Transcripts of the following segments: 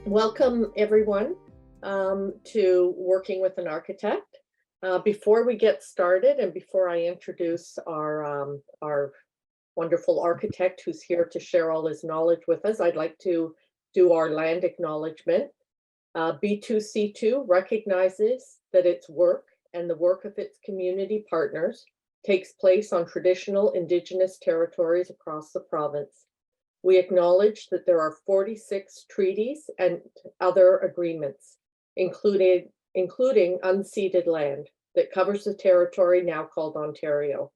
Welcome, everyone, to Working with an Architect. Before we get started and before I introduce our wonderful architect who's here to share all his knowledge with us, I'd like to do our land acknowledgement. B2C2 recognizes that its work and the work of its community partners takes place on traditional Indigenous territories across the province. We acknowledge that there are 46 treaties and other agreements, including unceded land, that covers the territory now called Ontario.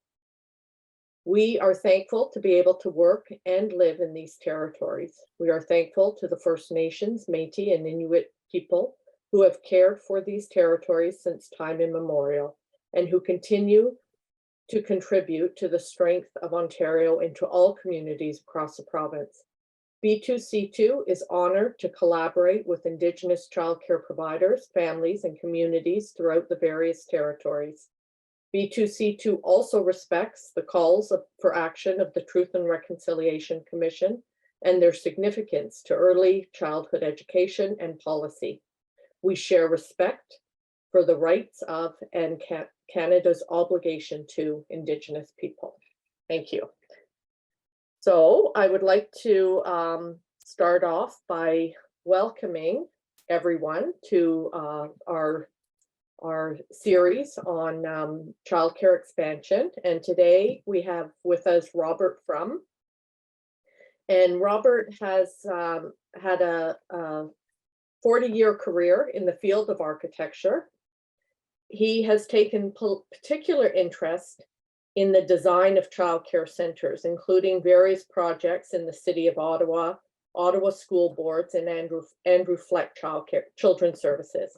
We are thankful to be able to work and live in these territories. We are thankful to the First Nations, Métis, and Inuit people who have cared for these territories since time immemorial and who continue to contribute to the strength of Ontario and to all communities across the province. B2C2 is honored to collaborate with Indigenous childcare providers, families, and communities throughout the various territories. B2C2 also respects the calls for action of the Truth and Reconciliation Commission and their significance to early childhood education and policy. We share respect for the rights of and Canada's obligation to Indigenous people. Thank you. So I would like to start off by welcoming everyone to our series on childcare expansion. And today we have with us Robert Froom. And Robert has had a 40-year career in the field of architecture. He has taken particular interest in the design of childcare centers, including various projects in the City of Ottawa, Ottawa School Boards, and Andrew Fleck Children's Services.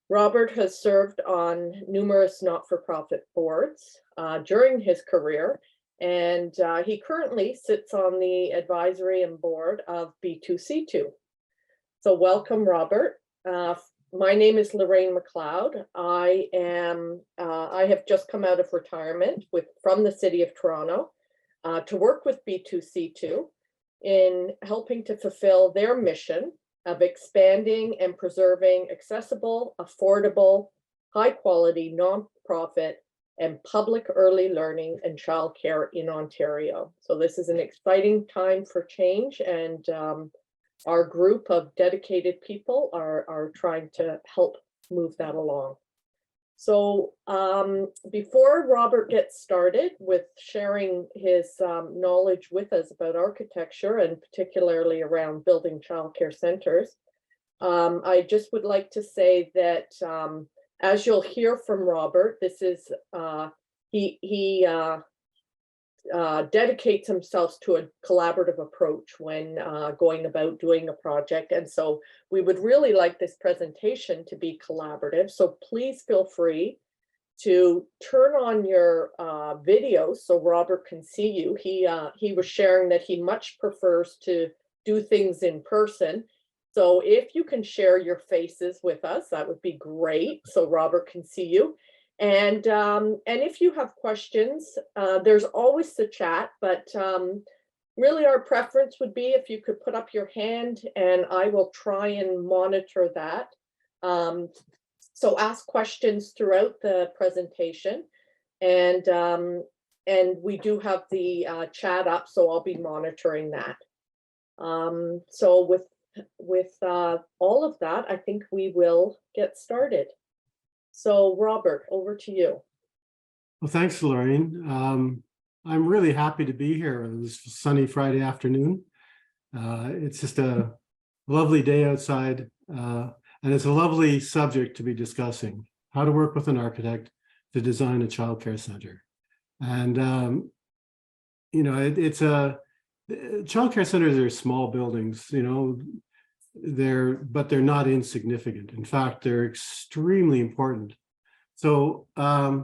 Robert has served on numerous not-for-profit boards during his career, and he currently sits on the advisory and board of B2C2. So welcome, Robert. My name is Lorraine McLeod. I have just come out of retirement from the City of Toronto to work with B2C2 in helping to fulfill their mission of expanding and preserving accessible, affordable, high-quality, nonprofit, and public early learning and childcare in Ontario. So this is an exciting time for change, and our group of dedicated people are trying to help move that along. So before Robert gets started with sharing his knowledge with us about architecture and particularly around building childcare centers, I just would like to say that as you'll hear from Robert, this is he dedicates himself to a collaborative approach when going about doing a project. And so we would really like this presentation to be collaborative. So please feel free to turn on your video so Robert can see you. He was sharing that he much prefers to do things in person. So if you can share your faces with us, that would be great, so Robert can see you. And if you have questions, there's always the chat, but really our preference would be if you could put up your hand and I will try and monitor that. So ask questions throughout the presentation, and we do have the chat up, so I'll be monitoring that. So with all of that, I think we will get started. So Robert, over to you. Well, thanks, Lorraine. I'm really happy to be here this sunny Friday afternoon. It's just a lovely day outside, and it's a lovely subject to be discussing: how to work with an architect to design a childcare center. And it's childcare centers are small buildings, but they're not insignificant. In fact, they're extremely important. So I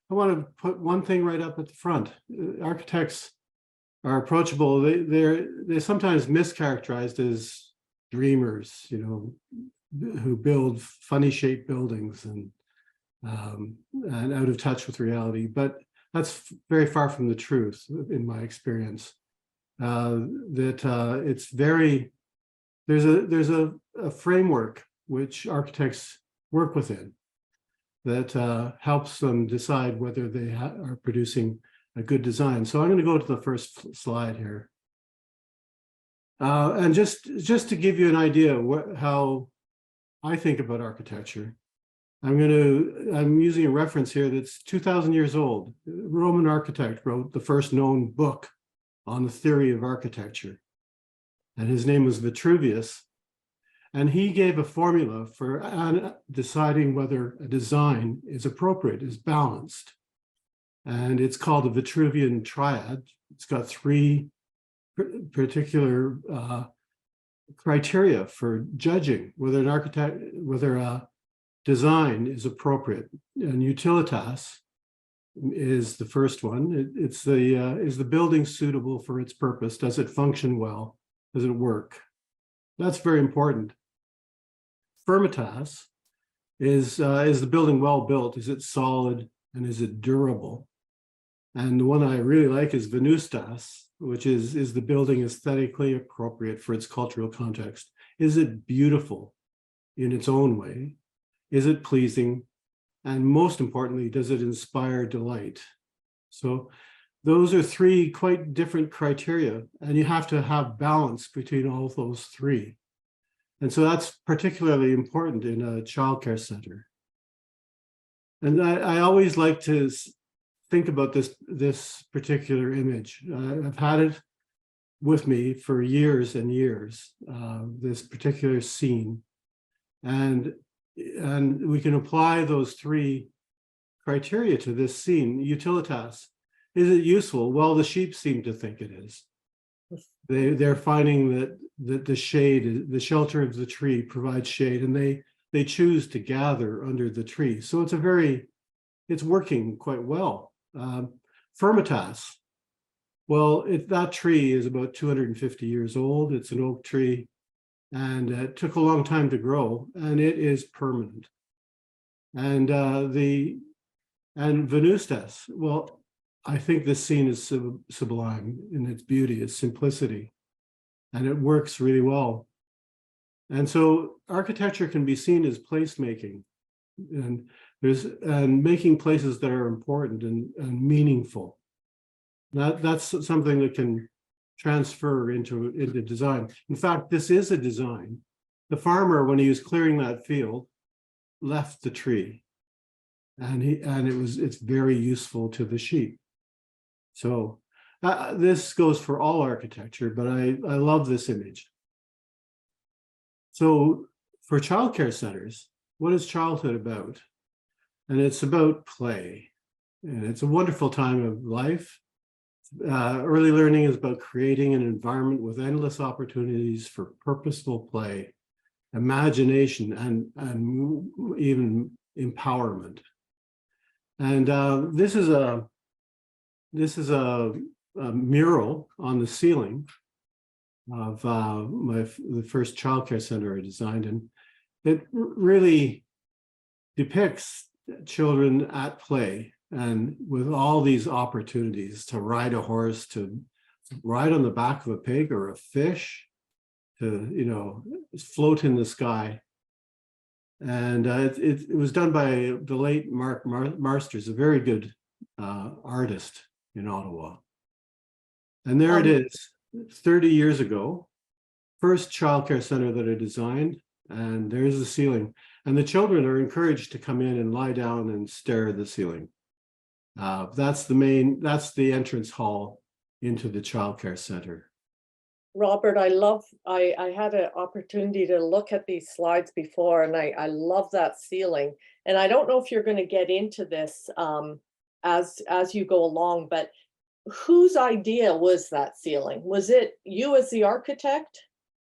want to put one thing right up at the front. Architects are approachable. They're sometimes mischaracterized as dreamers, who build funny shaped buildings and out of touch with reality. But that's very far from the truth, in my experience. It's very there's a framework which architects work within that helps them decide whether they are producing a good design. So I'm going to go to the first slide here. And just to give you an idea of how I think about architecture, I'm using a reference here that's 2,000 years old. A Roman architect wrote the first known book on the theory of architecture, and his name was Vitruvius. And he gave a formula for deciding whether a design is appropriate, is balanced. And it's called the Vitruvian triad. It's got three particular criteria for judging whether whether a design is appropriate. And utilitas is the first one. Is the building suitable for its purpose? Does it function well? Does it work? That's very important. Firmitas is the building well built? Is it solid and is it durable? And the one I really like is venustas, which is the building aesthetically appropriate for its cultural context? Is it beautiful in its own way? Is it pleasing? And most importantly, does it inspire delight? So those are three quite different criteria, and you have to have balance between all of those three. And so that's particularly important in a childcare center. And I always like to think about this particular image. I've had it with me for years and years, this particular scene. And we can apply those three criteria to this scene. Utilitas, is it useful? Well, the sheep seem to think it is. They're finding that the shade, the shelter of the tree provides shade, and they choose to gather under the tree. So it's working quite well. Firmitas, well, that tree is about 250 years old. It's an oak tree, and it took a long time to grow, and it is permanent. And venustas, well, I think this scene is sublime in its beauty, its simplicity, and it works really well. And so architecture can be seen as placemaking, and making places that are important and meaningful. That's something that can transfer into design. In fact, this is a design. The farmer, when he was clearing that field, left the tree, and it's very useful to the sheep. So this goes for all architecture, but I love this image. So for childcare centers, what is childhood about? And it's about play. And it's a wonderful time of life. Early learning is about creating an environment with endless opportunities for purposeful play, imagination, and even empowerment. And this is a mural on the ceiling of the first childcare center I designed, and it really depicts children at play and with all these opportunities to ride a horse, to ride on the back of a pig or a fish, to float in the sky. And it was done by the late Mark Marsters, a very good artist in Ottawa. And there it is, 30 years ago, first childcare center that I designed, and there's the ceiling. And the children are encouraged to come in and lie down and stare at the ceiling. That's the entrance hall into the childcare center. Robert, I had an opportunity to look at these slides before, and I love that ceiling. And I don't know if you're going to get into this as you go along, but whose idea was that ceiling? Was it you as the architect,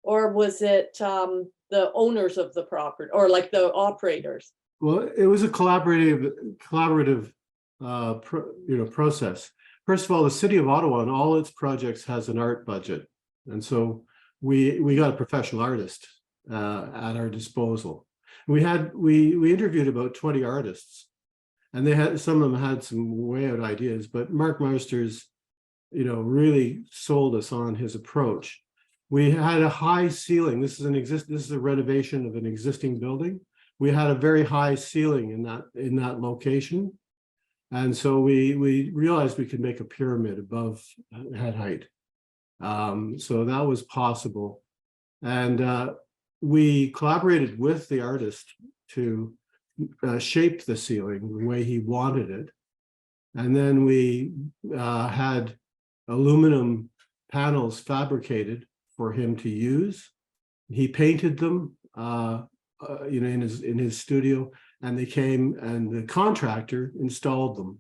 or was it the owners of the property, or like the operators? Well, it was a collaborative process. First of all, the City of Ottawa and all its projects has an art budget. And so we got a professional artist at our disposal. We interviewed about 20 artists, and some of them had some way out ideas, but Mark Masters, really sold us on his approach. we had a high ceiling. This is a renovation of an existing building. We had a very high ceiling in that location. And so we realized we could make a pyramid above head height. So that was possible. And we collaborated with the artist to shape the ceiling the way he wanted it. And then we had aluminum panels fabricated for him to use. He painted them, in his studio, and they came, and the contractor installed them,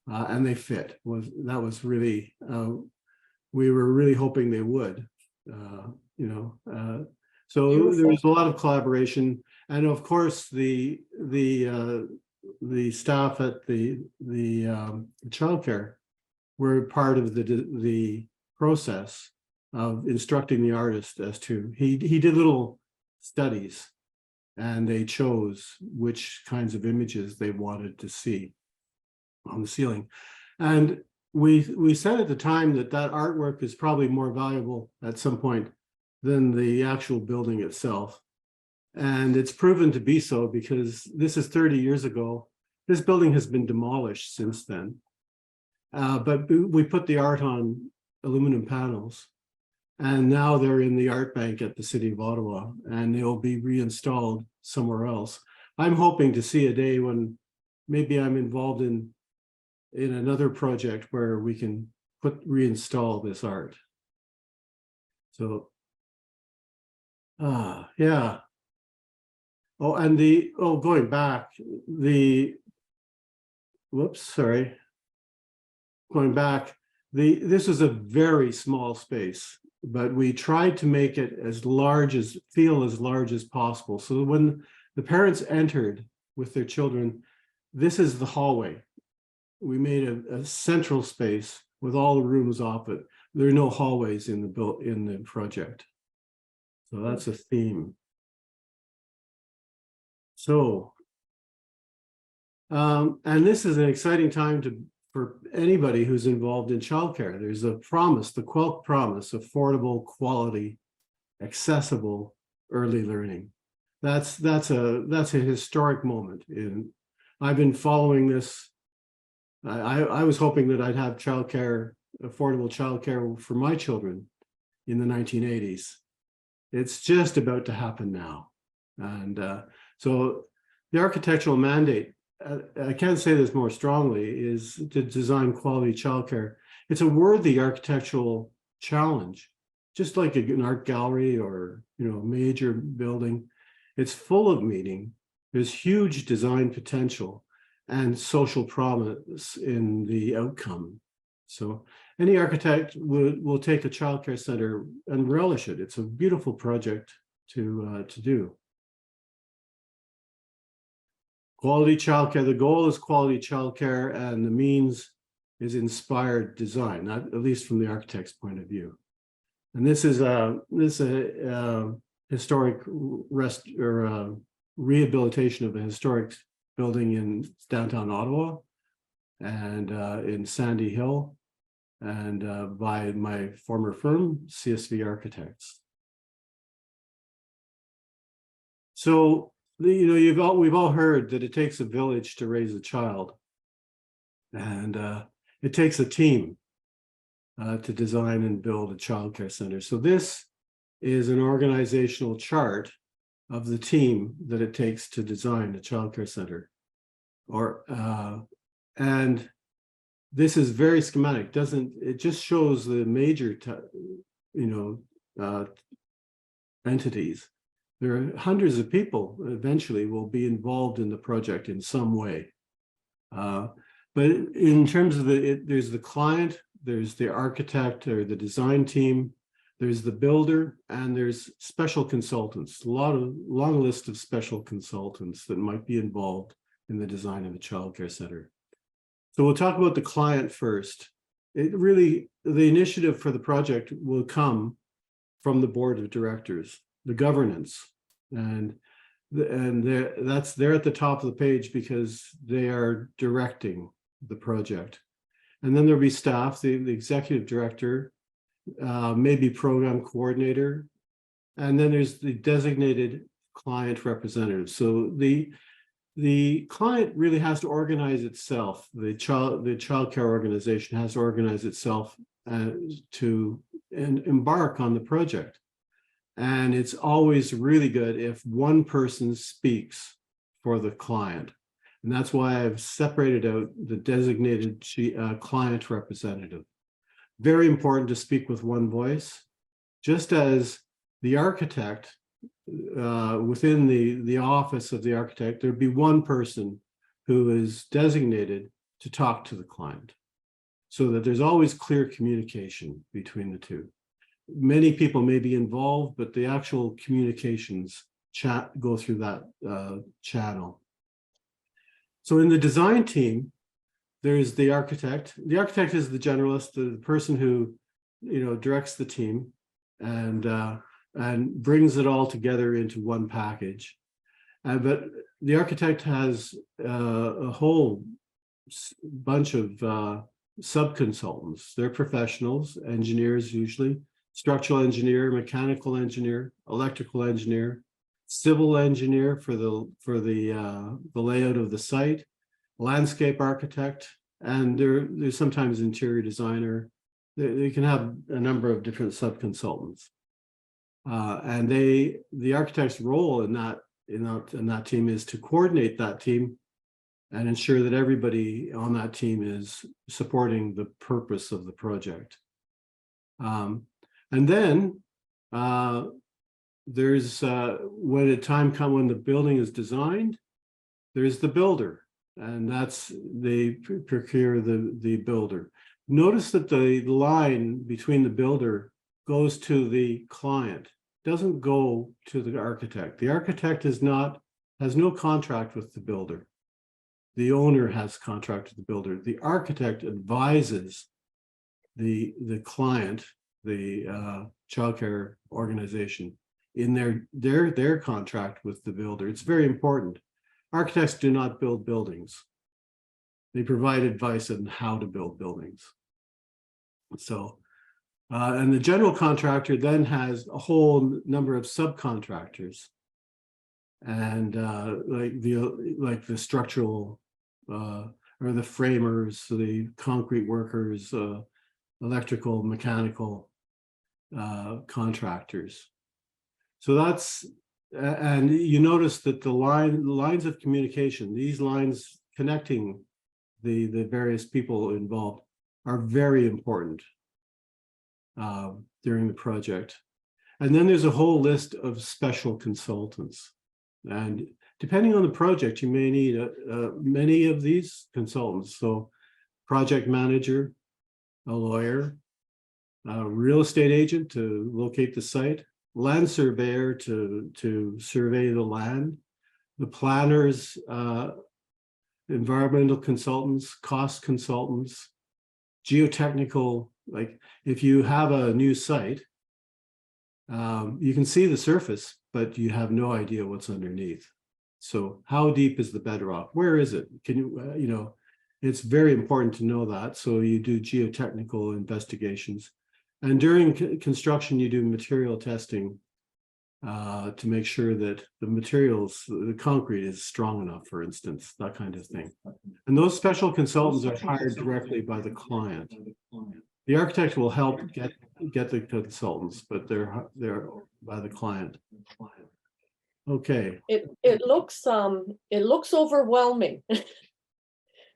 and they fit. That was really, we were really hoping they would, so there was a lot of collaboration, and of course the staff at the childcare were part of the process of instructing the artist as to, he did little studies, and they chose which kinds of images they wanted to see on the ceiling. And we said at the time that artwork is probably more valuable at some point than the actual building itself. And it's proven to be so, because this is 30 years ago. This building has been demolished since then. But we put the art on aluminum panels, and now they're in the art bank at the City of Ottawa, and they'll be reinstalled somewhere else. I'm hoping to see a day when maybe I'm involved in another project where we can reinstall this art. So, yeah. Oh, and going back, going back, this is a very small space, but we tried to make it feel as large as possible. So when the parents entered with their children, this is the hallway. We made a central space with all the rooms off it. There are no hallways in the project. So that's a theme. So, and this is an exciting time for anybody who's involved in childcare. There's a promise, the Quelk promise, affordable, quality, accessible early learning. That's a historic moment. I've been following this. I was hoping that I'd have affordable childcare for my children in the 1980s. It's just about to happen now. And so the architectural mandate, I can't say this more strongly, is to design quality childcare. It's a worthy architectural challenge, just like an art gallery or major building. It's full of meaning. There's huge design potential and social promise in the outcome. So any architect will take a childcare center and relish it. It's a beautiful project to do. Quality childcare. The goal is quality childcare, and the means is inspired design, not at least from the architect's point of view. And this is a historic rehabilitation of a historic building in downtown Ottawa, and in Sandy Hill, and by my former firm, CSV Architects. So we've all heard that it takes a village to raise a child, and it takes a team to design and build a childcare center. So this is an organizational chart of the team that it takes to design a childcare center. And this is very schematic. It just shows the major entities. There are hundreds of people eventually will be involved in the project in some way. But in terms of there's the client, there's the architect or the design team, there's the builder, and there's special consultants, long list of special consultants that might be involved in the design of a childcare center. So we'll talk about the client first. The initiative for the project will come from the board of directors, the governance, and they're at the top of the page because they are directing the project. And then there'll be staff, the executive director, maybe program coordinator, and then there's the designated client representative. So the client really has to organize itself. The child care organization has to organize itself to embark on the project. And it's always really good if one person speaks for the client. And that's why I've separated out the designated client representative. Very important to speak with one voice, just as the architect, within the office of the architect, there'd be one person who is designated to talk to the client, so that there's always clear communication between the two. Many people may be involved, but the actual communications go through that channel. So in the design team, there's the architect. The architect is the generalist, the person who, directs the team and brings it all together into one package. But the architect has a whole bunch of sub-consultants. They're professionals, engineers usually, structural engineer, mechanical engineer, electrical engineer, civil engineer for the layout of the site, landscape architect, and there's sometimes interior designer. They can have a number of different sub-consultants. And the architect's role in that team is to coordinate that team and ensure that everybody on that team is supporting the purpose of the project. And then there's when the time comes when the building is designed, there's the builder, and they procure the builder. Notice that the line between the builder goes to the client, doesn't go to the architect. The architect has no contract with the builder. The owner has contract with the builder. The architect advises the client, the childcare organization, in their contract with the builder. It's very important. Architects do not build buildings. They provide advice on how to build buildings. So, and the general contractor then has a whole number of subcontractors, and like the structural or the framers, the concrete workers, electrical, mechanical contractors. So that's, and you notice that the lines of communication, these lines connecting the various people involved, are very important during the project. And then there's a whole list of special consultants. And depending on the project, you may need many of these consultants. So project manager, a lawyer, a real estate agent to locate the site, land surveyor to survey the land, the planners, environmental consultants, cost consultants, geotechnical. Like if you have a new site, you can see the surface, but you have no idea what's underneath. So how deep is the bedrock? Where is it? Can you, it's very important to know that. So you do geotechnical investigations. And during construction, you do material testing to make sure that the materials, the concrete is strong enough, for instance, that kind of thing. And those special consultants are hired directly by the client. The architect will help get the consultants, but they're by the client. Okay. It looks overwhelming.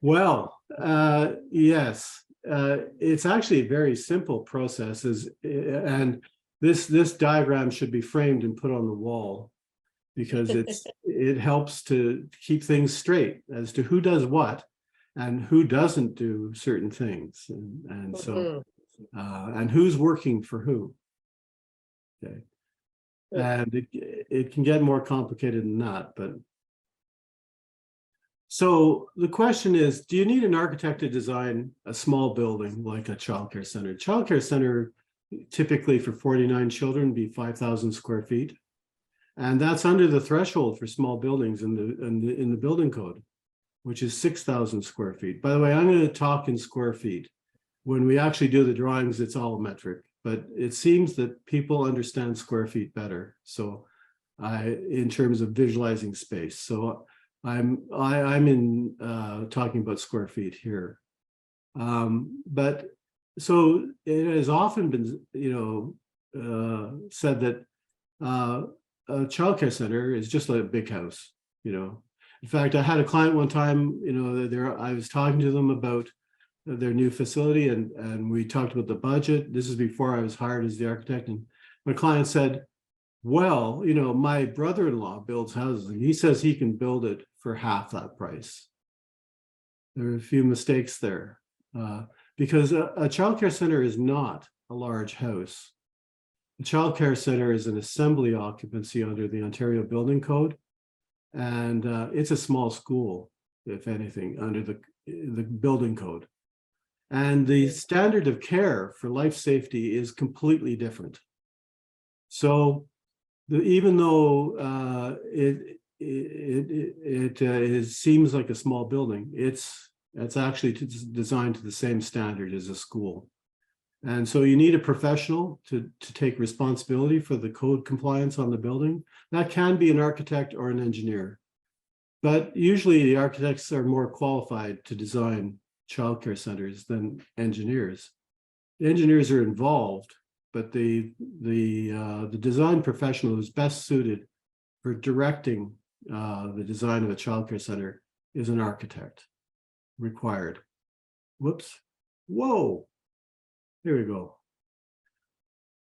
Well, yes. It's actually a very simple process, and this diagram should be framed and put on the wall, because it helps to keep things straight as to who does what and who doesn't do certain things, and so and who's working for who. Okay, and it can get more complicated than that, but. So the question is, do you need an architect to design a small building like a childcare center? Childcare center, typically for 49 children, be 5,000 square feet. And that's under the threshold for small buildings in the building code, which is 6,000 square feet. By the way, I'm going to talk in square feet. When we actually do the drawings, it's all metric. but it seems that people understand square feet better. So in terms of visualizing space. So I'm in talking about square feet here. But so it has often been, said that a childcare center is just like a big house, In fact, I had a client one time, I was talking to them about their new facility, and we talked about the budget. This is before I was hired as the architect, and my client said, well, my brother-in-law builds houses and he says he can build it for half that price. There are a few mistakes there because a childcare center is not a large house. A childcare center is an assembly occupancy under the Ontario Building Code, and it's a small school, if anything, under the building code. And the standard of care for life safety is completely different. So even though it seems like a small building, it's actually designed to the same standard as a school. And so you need a professional to take responsibility for the code compliance on the building. That can be an architect or an engineer. But usually the architects are more qualified to design childcare centers than engineers. The engineers are involved, but the design professional who's best suited for directing the design of a childcare center is an architect, required. Whoops. Whoa. Here we go.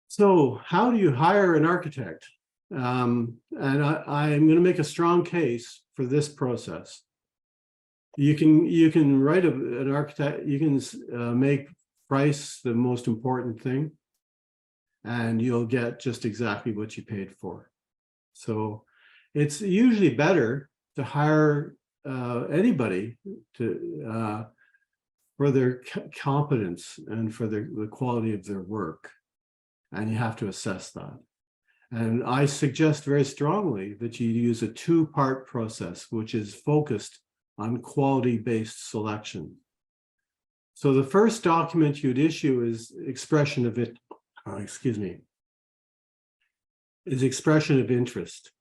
So how do you hire an architect? And I'm going to make a strong case for this process. You can write an architect, you can make price the most important thing, and you'll get just exactly what you paid for. So it's usually better to hire anybody for their competence and for the quality of their work. And you have to assess that. And I suggest very strongly that you use a two-part process, which is focused on quality-based selection. So the first document you'd issue is expression of expression of interest.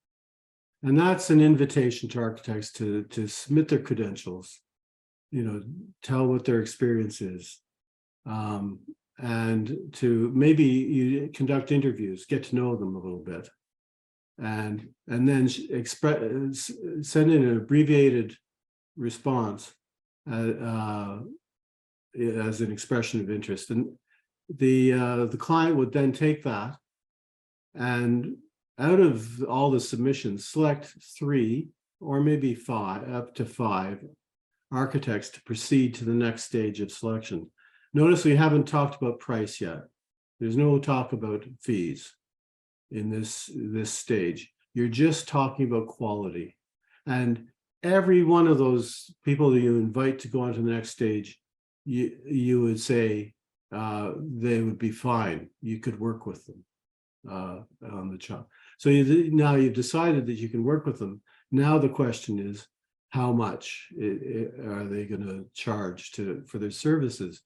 And that's an invitation to architects to submit their credentials, tell what their experience is, and to maybe you conduct interviews, get to know them a little bit, and then send in an abbreviated response as an expression of interest. And the client would then take that, and out of all the submissions, select 3 or maybe 5, up to 5 architects to proceed to the next stage of selection. Notice we haven't talked about price yet. There's no talk about fees in this stage. You're just talking about quality. And every one of those people that you invite to go on to the next stage, you would say they would be fine. You could work with them on the job. So now you've decided that you can work with them. Now the question is, how much are they going to charge for their services?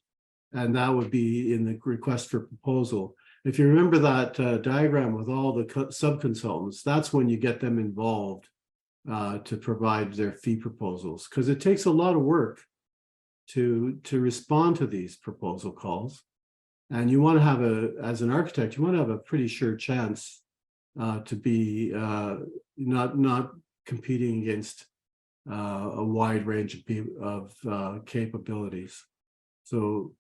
And that would be in the request for proposal. If you remember that diagram with all the sub-consultants, that's when you get them involved to provide their fee proposals, because it takes a lot of work to respond to these proposal calls. And you want to have as an architect, you want to have a pretty sure chance to be not competing against a wide range of capabilities. So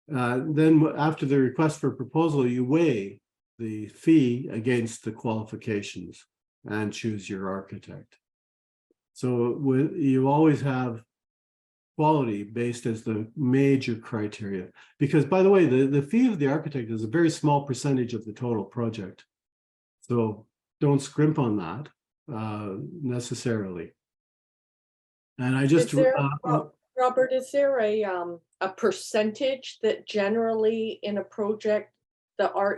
then after the request for proposal, you weigh the fee against the qualifications and choose your architect. So you always have quality based as the major criteria, because by the way, the fee of the architect is a very small percentage of the total project. So don't scrimp on that necessarily. And I just Robert, is there a percentage that generally in a project,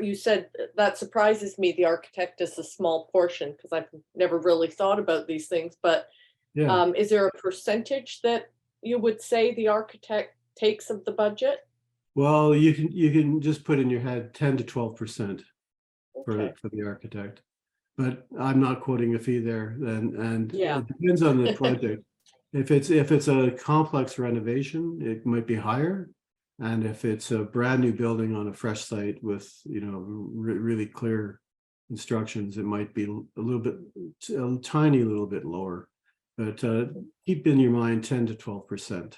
you said that surprises me, the architect is a small portion, because I've never really thought about these things, but yeah. Is there a percentage that you would say the architect takes of the budget? Well, you can just put in your head 10 to 12% Okay. for the architect, but I'm not quoting a fee there. And Yeah. it depends on the project. If it's a complex renovation, it might be higher, and if it's a brand new building on a fresh site with really clear instructions, it might be a little bit, a tiny little bit lower. But keep in your mind 10 to 12%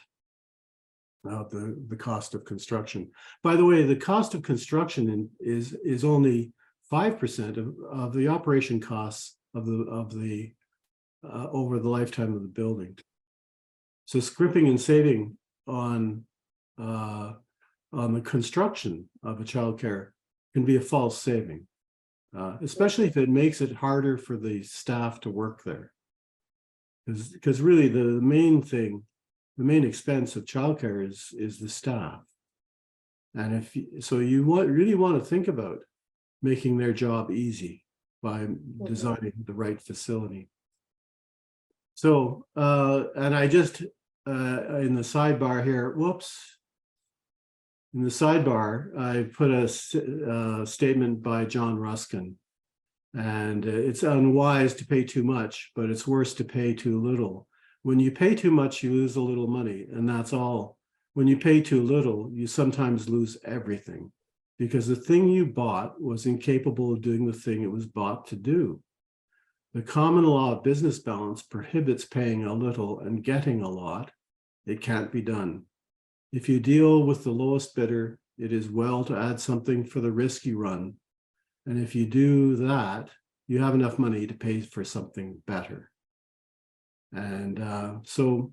of the cost of construction. By the way, the cost of construction is only 5% of the operation costs of the over the lifetime of the building. So scrimping and saving on the construction of a childcare can be a false saving, especially if it makes it harder for the staff to work there. Because really the main thing, the main expense of childcare is the staff. And you really want to think about making their job easy by designing the right facility. So, and I just, in the sidebar here, in the sidebar, I put a statement by John Ruskin, and it's unwise to pay too much, but it's worse to pay too little. When you pay too much, you lose a little money, and that's all. When you pay too little, you sometimes lose everything, because the thing you bought was incapable of doing the thing it was bought to do. The common law of business balance prohibits paying a little and getting a lot. It can't be done. If you deal with the lowest bidder, it is well to add something for the risk you run. And if you do that, you have enough money to pay for something better. And so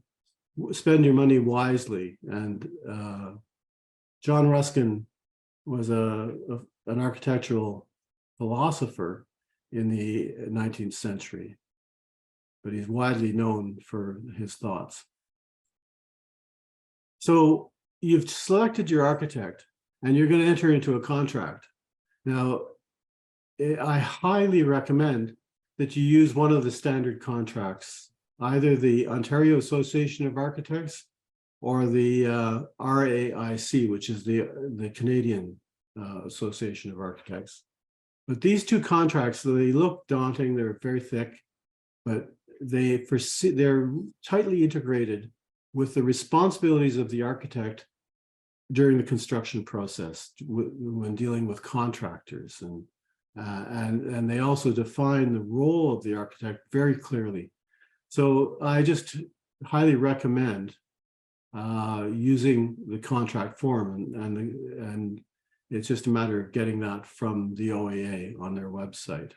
spend your money wisely. And John Ruskin was an architectural philosopher in the 19th century, but he's widely known for his thoughts. So you've selected your architect and you're going to enter into a contract. Now, I highly recommend that you use one of the standard contracts, either the Ontario Association of Architects or the RAIC, which is the Canadian Association of Architects. But these two contracts, they look daunting, they're very thick, but they're tightly integrated with the responsibilities of the architect during the construction process when dealing with contractors, and they also define the role of the architect very clearly. So I just highly recommend using the contract form, and it's just a matter of getting that from the OAA on their website.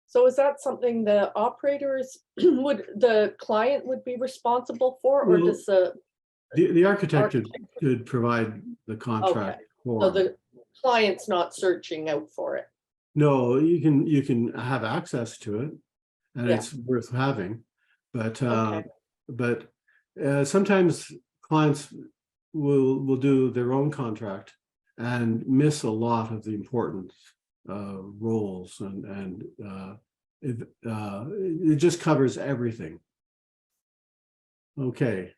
So is that something the operators the client would be responsible for, or does the architect could provide the contract form? So the client's not searching out for it. No, you can have access to it, and it's worth having, but sometimes clients will do their own contract and miss a lot of the important roles, and it just covers everything. Okay,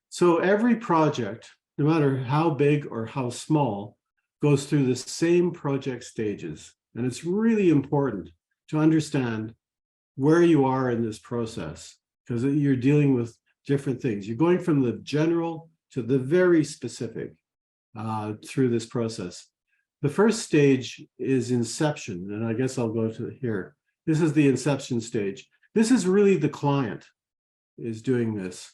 so every project, no matter how big or how small, goes through the same project stages, and it's really important to understand where you are in this process, because you're dealing with different things. You're going from the general to the very specific through this process. The first stage is inception, and I guess I'll go to here. This is the inception stage. This is really the client is doing this,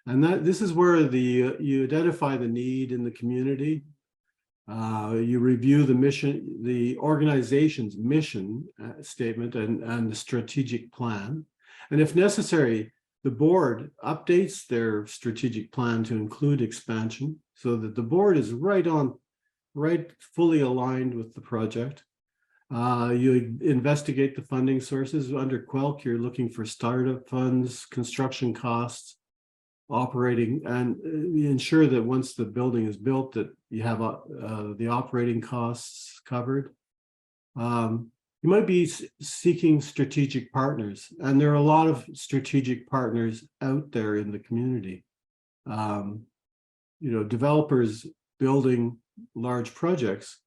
and this is where you identify the need in the community. You review the mission, the organization's mission statement, and the strategic plan, and if necessary, the board updates their strategic plan to include expansion, so that the board is fully aligned with the project. You investigate the funding sources. Under QUELC, you're looking for startup funds, construction costs, operating, and you ensure that once the building is built, that you have the operating costs covered. You might be seeking strategic partners, and there are a lot of strategic partners out there in the community. Developers building large projects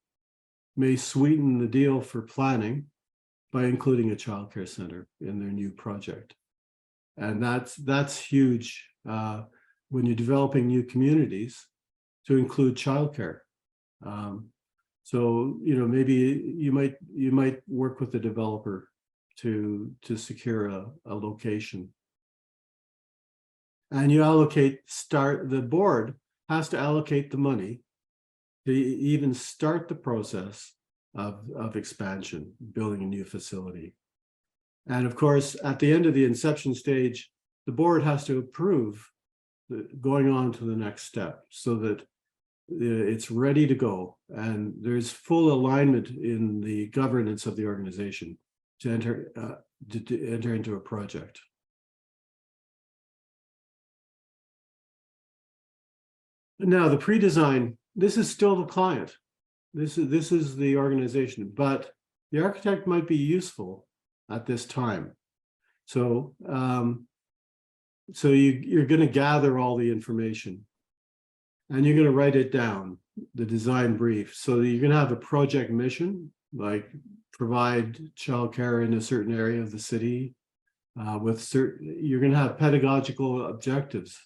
may sweeten the deal for planning by including a childcare center in their new project. And that's huge when you're developing new communities to include childcare. So, you know, maybe you might work with the developer to secure a location. And you the board has to allocate the money to even start the process of expansion, building a new facility. And of course, at the end of the inception stage, the board has to approve going on to the next step so that it's ready to go. And there's full alignment in the governance of the organization to enter into a project. Now, the pre-design, this is still the client. This is the organization, but the architect might be useful at this time. So, you're going to gather all the information and you're going to write it down, the design brief. So you're going to have a project mission, like provide childcare in a certain area of the city you're going to have pedagogical objectives.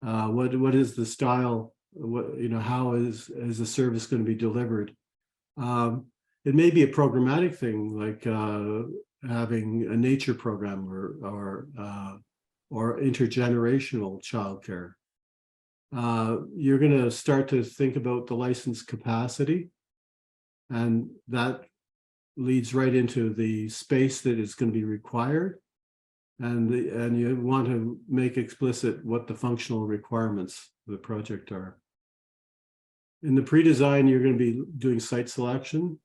What is the style? How is the service going to be delivered? It may be a programmatic thing, like having a nature program or intergenerational childcare. You're going to start to think about the license capacity, and that leads right into the space that is going to be required. And you want to make explicit what the functional requirements of the project are. In the pre-design, you're going to be doing site selection.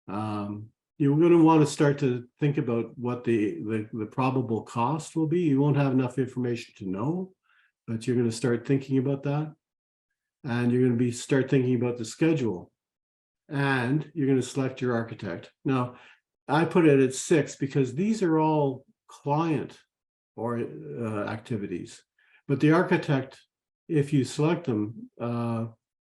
You're going to want to start to think about what the probable cost will be. You won't have enough information to know, but you're going to start thinking about that. And you're going to start thinking about the schedule. And you're going to select your architect. Now, I put it at 6 because these are all client or activities, but the architect, if you select them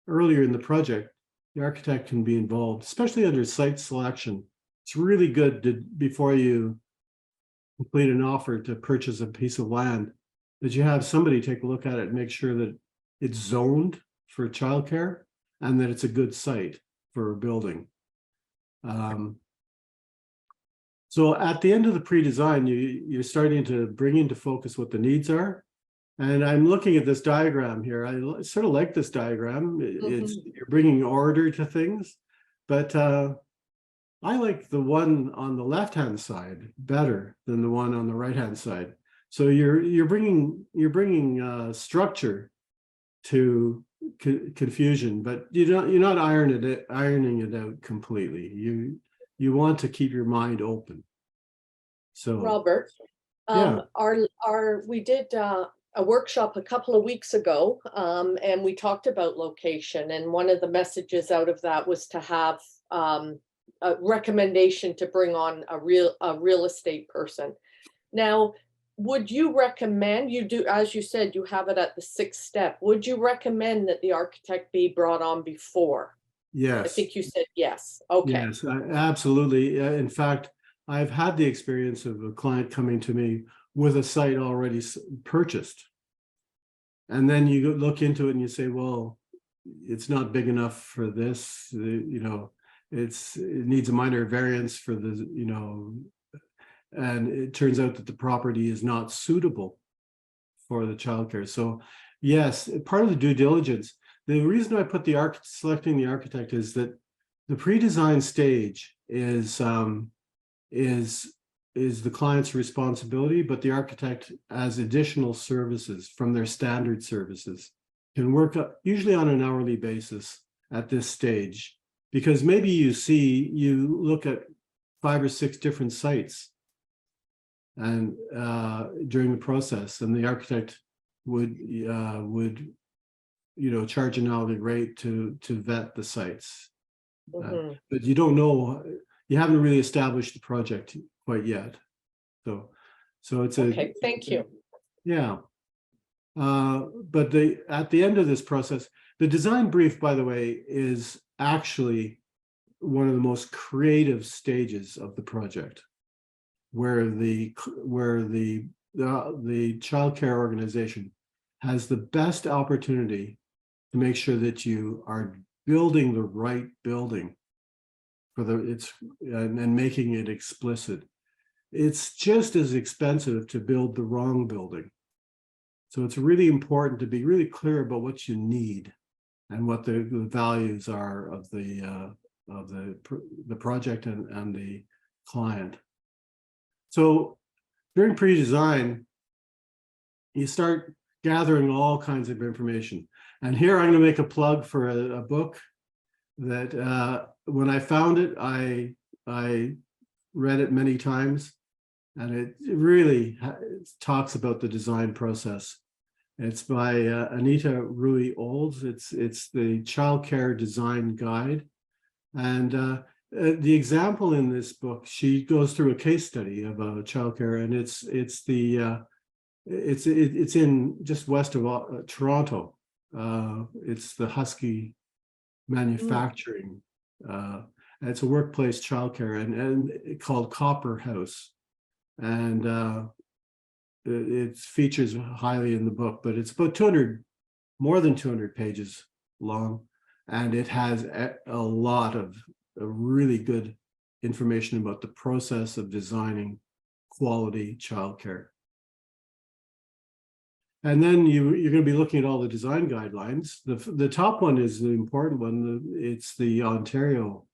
earlier in the project, the architect can be involved, especially under site selection. It's really good before you complete an offer to purchase a piece of land, that you have somebody take a look at it and make sure that it's zoned for childcare and that it's a good site for a building. So at the end of the pre-design, you're starting to bring into focus what the needs are. And I'm looking at this diagram here. I sort of like this diagram. You're bringing order to things, but I like the one on the left-hand side better than the one on the right-hand side. So you're bringing structure to confusion, but you're not ironing it out completely. You want to keep your mind open. So Robert, yeah. we did a workshop a couple of weeks ago, and we talked about location, and one of the messages out of that was to have a recommendation to bring on a real estate person. Now, would you recommend, you do, as you said, you have it at the 6th step, would you recommend that the architect be brought on before? Yes. I think you said yes. Okay. Yes, absolutely. In fact, I've had the experience of a client coming to me with a site already purchased. And then you look into it and you say, well, it's not big enough for this, it needs a minor variance for the, and it turns out that the property is not suitable for the childcare. So yes, part of the due diligence, the reason I put selecting the architect is that the pre-design stage is the client's responsibility, but the architect, as additional services from their standard services, can work usually on an hourly basis at this stage, because maybe you look at 5 or 6 different sites and during the process, and the architect would charge an hourly rate to vet the sites. But you don't know, you haven't really established the project quite yet. So it's okay, thank you. Yeah. But at the end of this process, the design brief, by the way, is actually one of the most creative stages of the project, where the childcare organization has the best opportunity to make sure that you are building the right building for and making it explicit. It's just as expensive to build the wrong building. So it's really important to be really clear about what you need and what the values are of the project and the client. So during pre-design, you start gathering all kinds of information. And here I'm going to make a plug for a book that when I found it, I read it many times, and it really talks about the design process. It's by Anita Rui Olds. It's the Childcare Design Guide. And the example in this book, she goes through a case study of a childcare, and it's in just west of Toronto. It's the Husky Manufacturing. And it's a workplace childcare, and called Copper House, and it features highly in the book. But it's about more than 200 pages long, and it has a lot of really good information about the process of designing quality childcare. And then you're going to be looking at all the design guidelines. The top one is the important one. It's the Ontario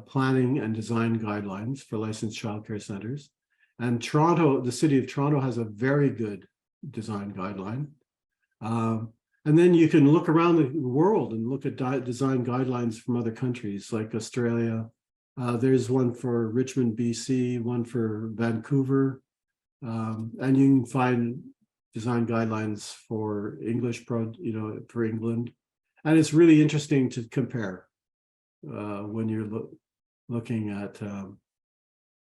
Planning and Design Guidelines for licensed childcare centers. And Toronto, the City of Toronto, has a very good design guideline. And then you can look around the world and look at design guidelines from other countries like Australia. There's one for Richmond, BC, one for Vancouver. And you can find design guidelines for English, for England. And it's really interesting to compare when you're looking at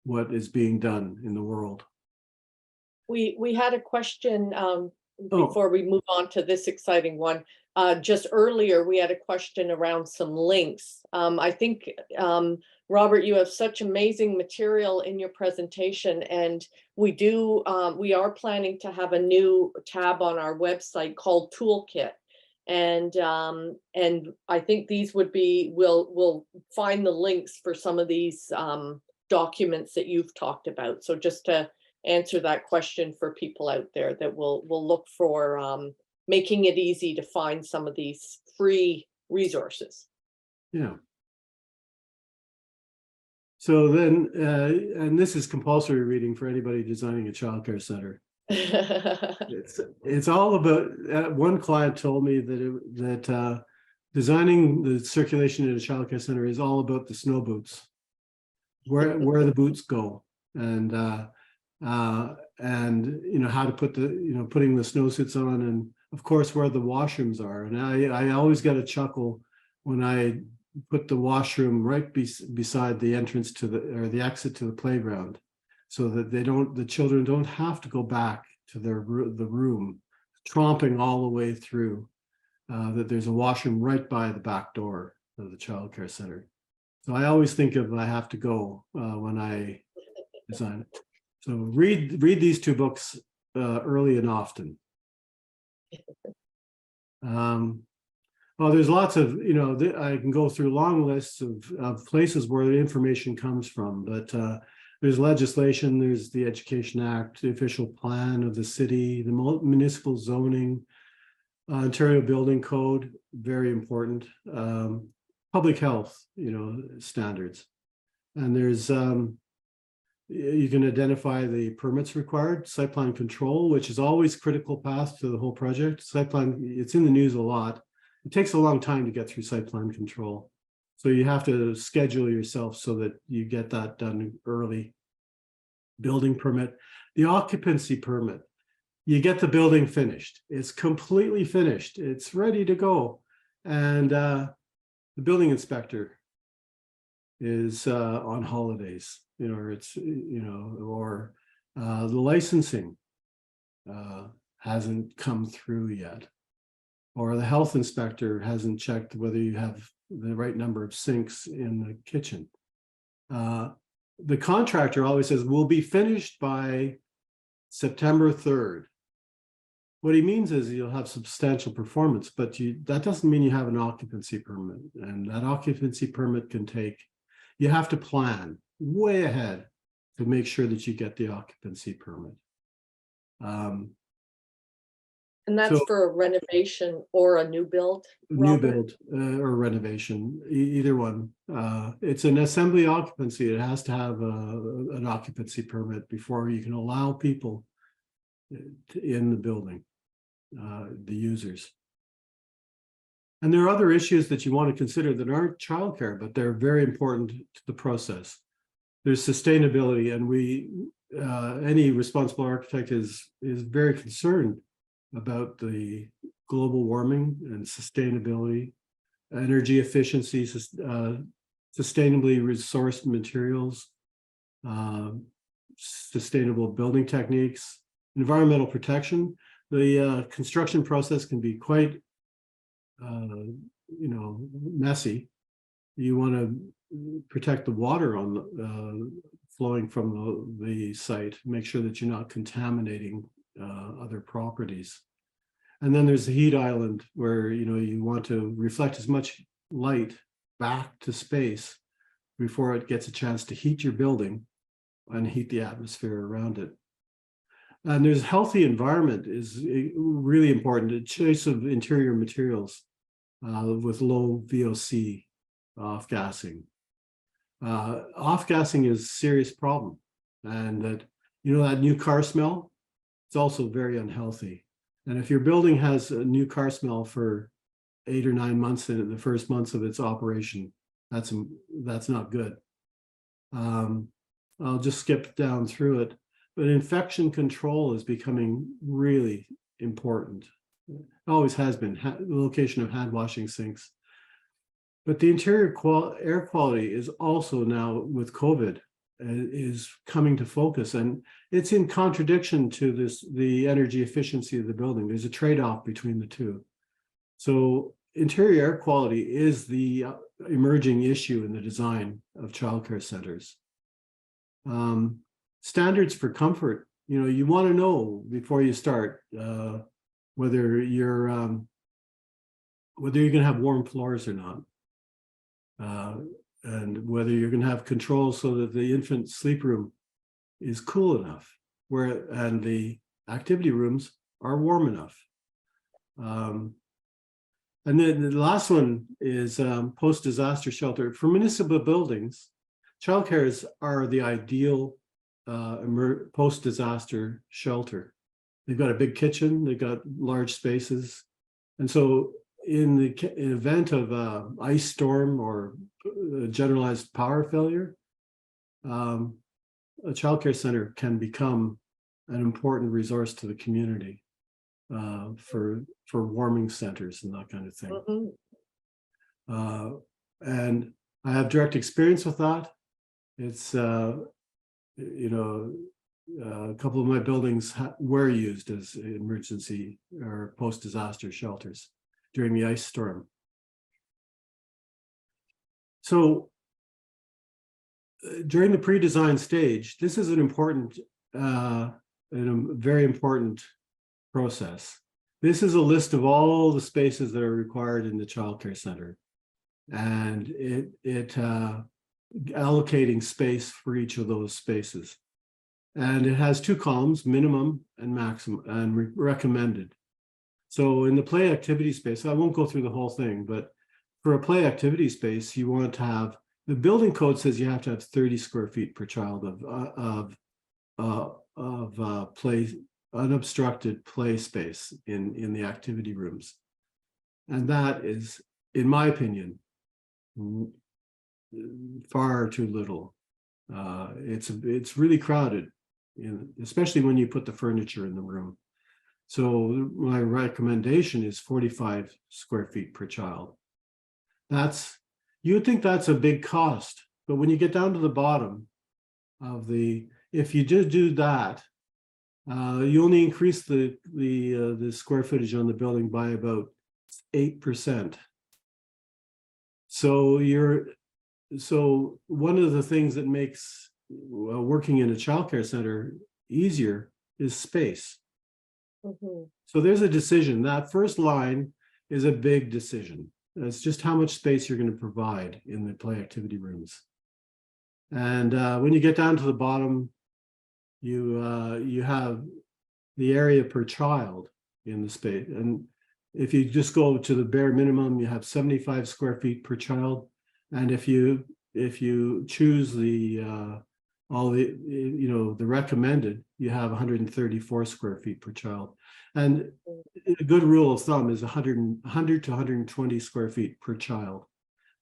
what is being done in the world. We had a question before we move on to this exciting one. Just earlier, we had a question around some links. I think, Robert, you have such amazing material in your presentation, and we are planning to have a new tab on our website called Toolkit. And I think these would be, we'll find the links for some of these documents that you've talked about. So just to answer that question for people out there, that we'll look for making it easy to find some of these free resources. Yeah. So then, and this is compulsory reading for anybody designing a childcare center. It's all about. One client told me that designing the circulation in a childcare center is all about the snow boots, where the boots go, and how to put putting the snowsuits on, and of course where the washrooms are. And I always get a chuckle when I put the washroom right beside the entrance to the exit to the playground, so that the children don't have to go back to the room, tromping all the way through. That there's a washroom right by the back door of the childcare center. So I always think of I have to go when I design it. So read these two books early and often. Well, there's lots of, I can go through long lists of places where the information comes from, but there's legislation, there's the Education Act, the official plan of the city, the municipal zoning, Ontario Building Code, very important, public health, standards. And there's, you can identify the permits required, site plan control, which is always critical path to the whole project. Site plan, it's in the news a lot. It takes a long time to get through site plan control. So you have to schedule yourself so that you get that done early. Building permit, the occupancy permit, you get the building finished. It's completely finished. It's ready to go. And the building inspector is on holidays, or the licensing hasn't come through yet, or the health inspector hasn't checked whether you have the right number of sinks in the kitchen. The contractor always says, we'll be finished by September 3rd. What he means is you'll have substantial performance, but that doesn't mean you have an occupancy permit. And that occupancy permit can take, you have to plan way ahead to make sure that you get the occupancy permit. And that's So- for a renovation or a new build? New Robert? build or renovation, either one. It's an assembly occupancy. It has to have an occupancy permit before you can allow people in the building, the users. And there are other issues that you want to consider that aren't childcare, but they're very important to the process. There's sustainability, and any responsible architect is very concerned about the global warming and sustainability, energy efficiency, sustainably resourced materials, sustainable building techniques, environmental protection. The construction process can be quite, messy. You want to protect the water on flowing from the site, make sure that you're not contaminating other properties. And then there's the heat island where, you want to reflect as much light back to space before it gets a chance to heat your building and heat the atmosphere around it. And there's healthy environment is really important. The choice of interior materials with low VOC off-gassing. Off-gassing is a serious problem. And that new car smell, it's also very unhealthy. And if your building has a new car smell for 8 or 9 months in the first months of its operation, that's not good. I'll just skip down through it. But infection control is becoming really important. It always has been, the location of hand washing sinks. But the interior air quality is also now with COVID is coming to focus, and it's in contradiction to the energy efficiency of the building. There's a trade-off between the two. So interior air quality is the emerging issue in the design of childcare centers. Standards for comfort, you want to know before you start whether you're going to have warm floors or not. And whether you're going to have control so that the infant sleep room is cool enough, and the activity rooms are warm enough. And then the last one is post-disaster shelter. For municipal buildings, childcares are the ideal post-disaster shelter. They've got a big kitchen, they've got large spaces. And so in the event of ice storm or generalized power failure, a childcare center can become an important resource to the community for warming centers and that kind of thing. Mm-hmm. And I have direct experience with that. It's a couple of my buildings were used as emergency or post-disaster shelters during the ice storm. So during the pre-design stage, this is an important, and a very important process. This is a list of all the spaces that are required in the childcare center, and it allocating space for each of those spaces. And it has 2 columns, minimum and maximum, and recommended. So in the play activity space, I won't go through the whole thing, but for a play activity space, you want to have, the building code says you have to have 30 square feet per child of play, unobstructed play space in the activity rooms. And that is, in my opinion, far too little. It's really crowded, especially when you put the furniture in the room. So my recommendation is 45 square feet per child. You would think that's a big cost, but when you get down to the bottom of if you do that, you only increase the square footage on the building by about 8%. So one of the things that makes working in a childcare center easier is space. Mhm. So there's a decision. That first line is a big decision. It's just how much space you're going to provide in the play activity rooms. And when you get down to the bottom, you have the area per child in the space. And if you just go to the bare minimum, you have 75 square feet per child. And if you choose the all the the recommended, you have 134 square feet per child. And a good rule of thumb is 100 to 120 square feet per child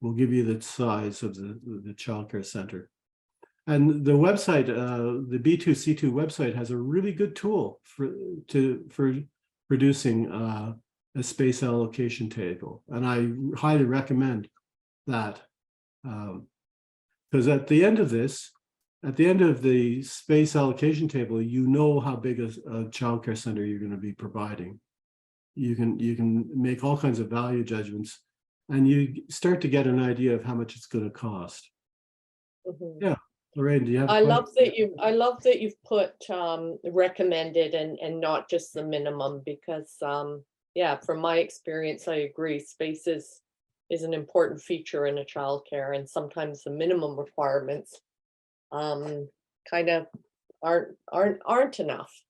will give you the size of the childcare center. And the website, the B2C2 website, has a really good tool for producing a space allocation table, and I highly recommend that, because at the end of the space allocation table, you know how big a childcare center you're going to be providing. You can make all kinds of value judgments, and you start to get an idea of how much it's going to cost. Mhm. Yeah. Lorraine, do you have a I question? love that you've put recommended and not just the minimum, because yeah, from my experience, I agree. Space is an important feature in a childcare, and sometimes the minimum requirements kind of aren't enough.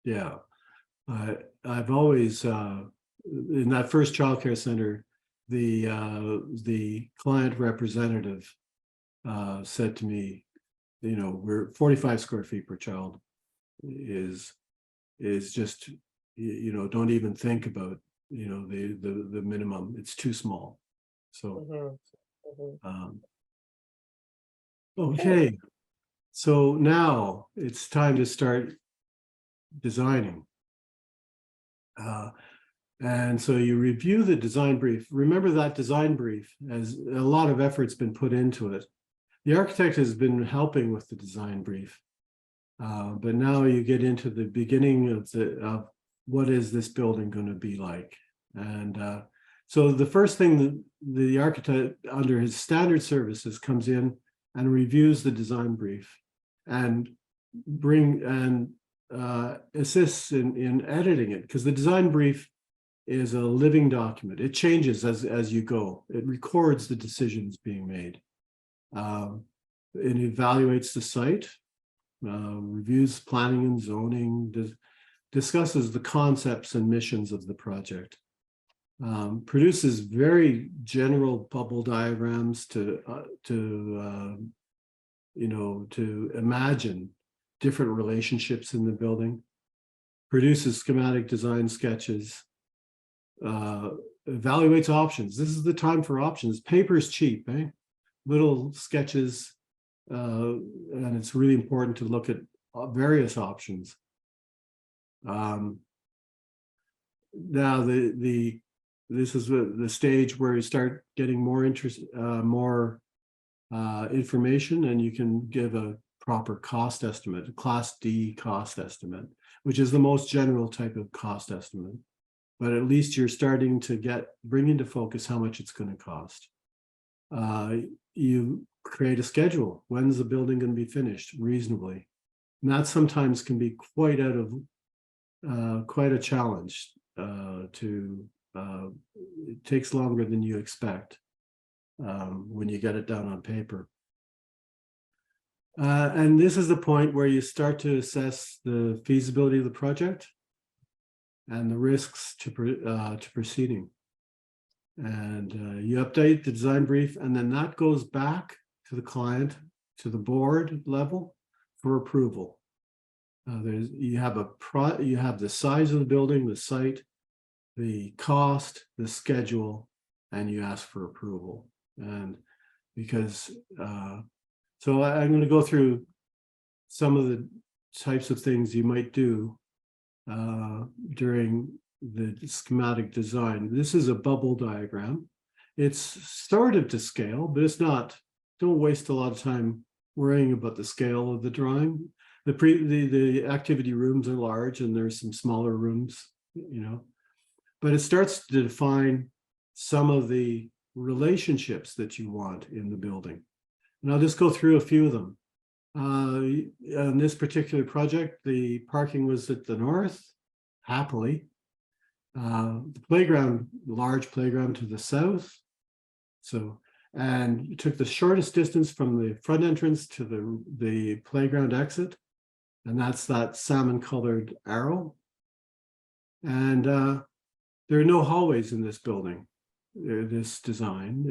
Yeah. I've always in that first childcare center, the client representative said to me, we're 45 square feet per child is just, don't even think about, the minimum. It's too small. So, Mhm. Mhm. okay. So now it's time to start designing. And so you review the design brief. Remember that design brief, as a lot of effort's been put into it. The architect has been helping with the design brief, but now you get into the beginning of what is this building going to be like. And so the first thing the architect, under his standard services, comes in and reviews the design brief and assists in editing it, because the design brief is a living document. It changes as you go. It records the decisions being made. It evaluates the site, reviews planning and zoning, discusses the concepts and missions of the project, produces very general bubble diagrams to imagine different relationships in the building, produces schematic design sketches, evaluates options. This is the time for options. Paper is cheap, eh? Little sketches, and it's really important to look at various options. Now this is the stage where you start getting more information, and you can give a proper cost estimate, a Class D cost estimate, which is the most general type of cost estimate. But at least you're starting to bring into focus how much it's going to cost. You create a schedule. When's the building going to be finished reasonably? And that sometimes can be quite a challenge. It takes longer than you expect when you get it down on paper. And this is the point where you start to assess the feasibility of the project and the risks to proceeding. And you update the design brief, and then that goes back to the client, to the board level for approval. You have the size of the building, the site, the cost, the schedule, and you ask for approval. And because so I'm going to go through some of the types of things you might do during the schematic design. This is a bubble diagram. It's sort of to scale, but it's not. Don't waste a lot of time worrying about the scale of the drawing. the activity rooms are large, and there's some smaller rooms, but it starts to define some of the relationships that you want in the building. And I'll just go through a few of them. On this particular project, the parking was at the north, happily. The playground, large playground to the south. And you took the shortest distance from the front entrance to the playground exit. And that's that salmon colored arrow. And there are no hallways in this building, this design.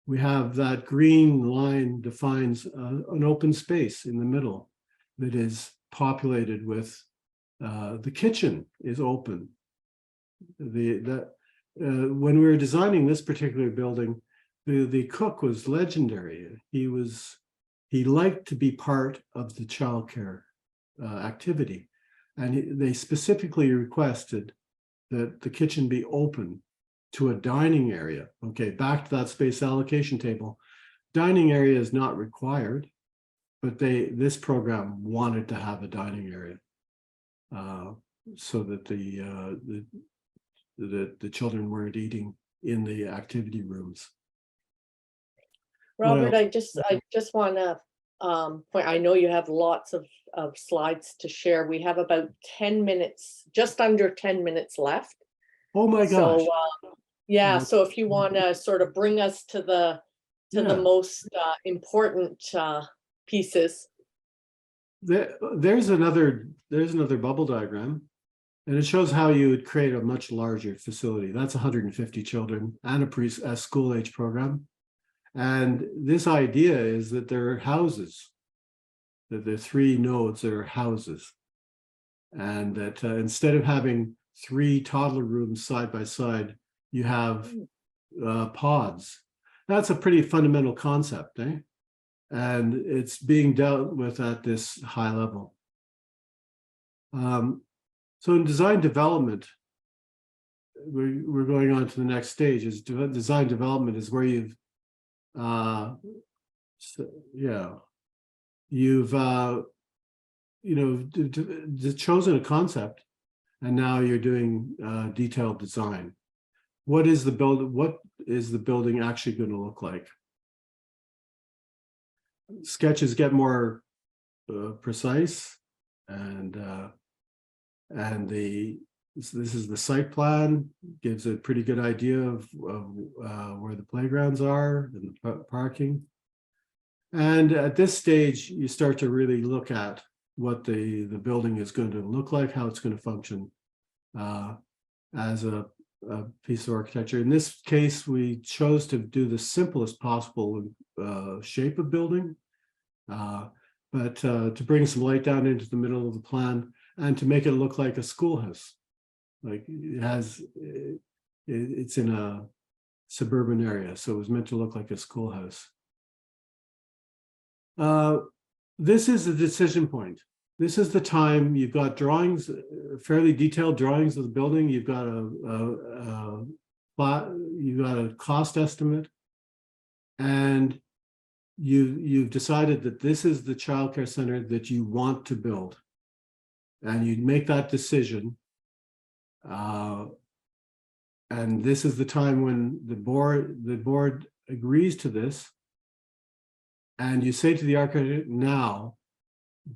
We have that green line defines an open space in the middle that is populated with, the kitchen is open. When we were designing this particular building, the cook was legendary. He liked to be part of the childcare activity, and they specifically requested that the kitchen be open to a dining area. Okay, back to that space allocation table. Dining area is not required, but this program wanted to have a dining area so that the children weren't eating in the activity rooms. Robert, I just want to point, I know you have lots of slides to share. We have about 10 minutes, just under 10 minutes left. Oh my gosh. So, yeah, so if you want to sort of bring us to the most important pieces. There's another bubble diagram, and it shows how you would create a much larger facility. That's 150 children and a school age program. And this idea is that there are houses, that there are 3 nodes that are houses. And that instead of having 3 toddler rooms side by side, you have pods. That's a pretty fundamental concept, eh? And it's being dealt with at this high level. So in design development, we're going on to the next stage. Is design development is where you've chosen a concept, and now you're doing detailed design. What is the building actually going to look like? Sketches get more precise, and this is the site plan, gives a pretty good idea of where the playgrounds are and the parking. And at this stage, you start to really look at what the building is going to look like, how it's going to function as a piece of architecture. In this case, we chose to do the simplest possible shape of building, but to bring some light down into the middle of the plan and to make it look like a schoolhouse. Like it's in a suburban area, so it was meant to look like a schoolhouse. This is the decision point. This is the time you've got drawings, fairly detailed drawings of the building. You've got a cost estimate, and you've decided that this is the childcare center that you want to build, and you make that decision. And this is the time when the board agrees to this, and you say to the architect, now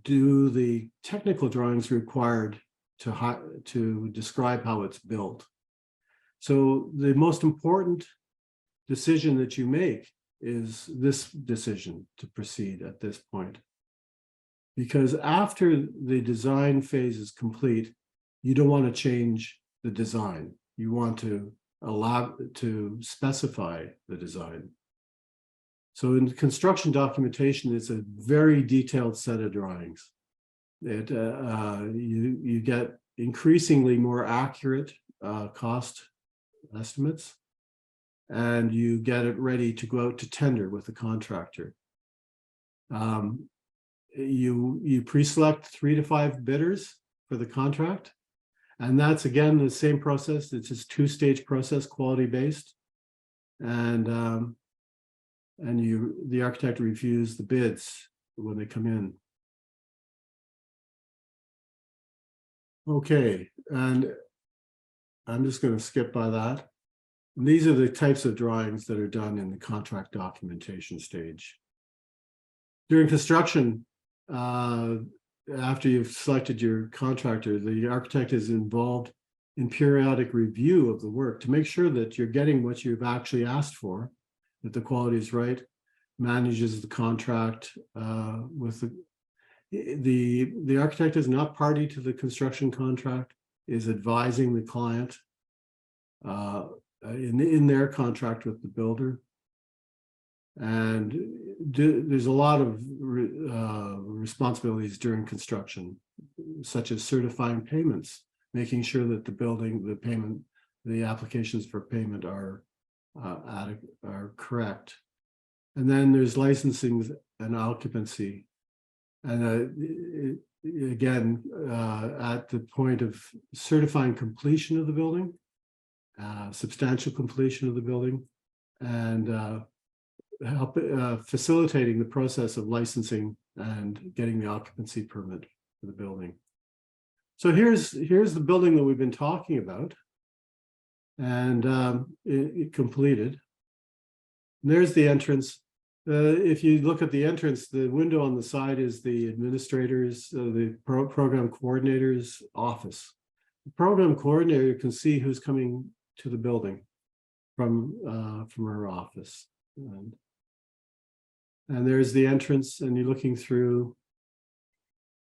do the technical drawings required to describe how it's built. So the most important decision that you make is this decision to proceed at this point, because after the design phase is complete, you don't want to change the design. You want to allow to specify the design. So in construction documentation, it's a very detailed set of drawings. You get increasingly more accurate cost estimates, and you get it ready to go out to tender with the contractor. You pre-select 3 to 5 bidders for the contract. And that's, again, the same process. It's just 2-stage process, quality-based. And the architect reviews the bids when they come in. Okay, and I'm just going to skip by that. And these are the types of drawings that are done in the contract documentation stage. During construction, after you've selected your contractor, the architect is involved in periodic review of the work to make sure that you're getting what you've actually asked for, that the quality is right, manages the contract with the architect is not party to the construction contract, is advising the client in their contract with the builder. And there's a lot of responsibilities during construction, such as certifying payments, making sure that the applications for payment are correct. And then there's licensing and occupancy. And again, at the point of certifying completion of the building, substantial completion of the building, and facilitating the process of licensing and getting the occupancy permit for the building. So here's the building that we've been talking about, and it completed. And there's the entrance. If you look at the entrance, the window on the side is the administrator's, the program coordinator's office. The program coordinator can see who's coming to the building from her office. And there's the entrance, and you're looking through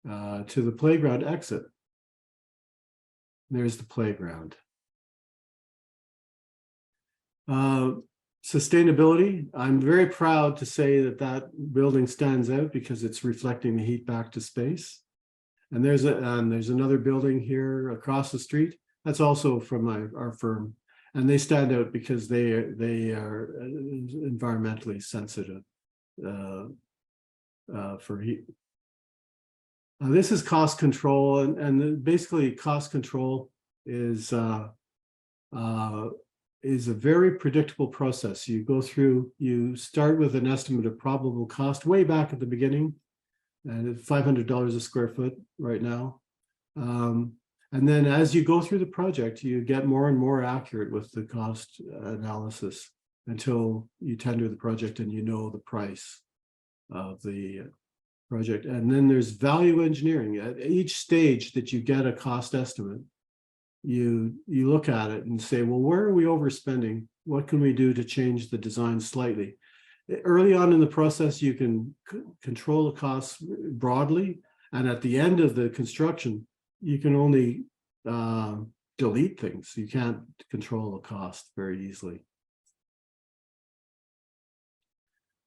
to the playground exit. There's the playground. Sustainability. I'm very proud to say that that building stands out because it's reflecting the heat back to space. And there's another building here across the street. That's also from our firm, and they stand out because they are environmentally sensitive for heat. This is cost control, and basically cost control is a very predictable process. You go through, you start with an estimate of probable cost way back at the beginning, and it's $500 a square foot right now. And then as you go through the project, you get more and more accurate with the cost analysis until you tender the project and you know the price of the project. And then there's value engineering. At each stage that you get a cost estimate, you look at it and say, well, where are we overspending? What can we do to change the design slightly? Early on in the process, you can control the costs broadly. And at the end of the construction, you can only delete things. You can't control the cost very easily.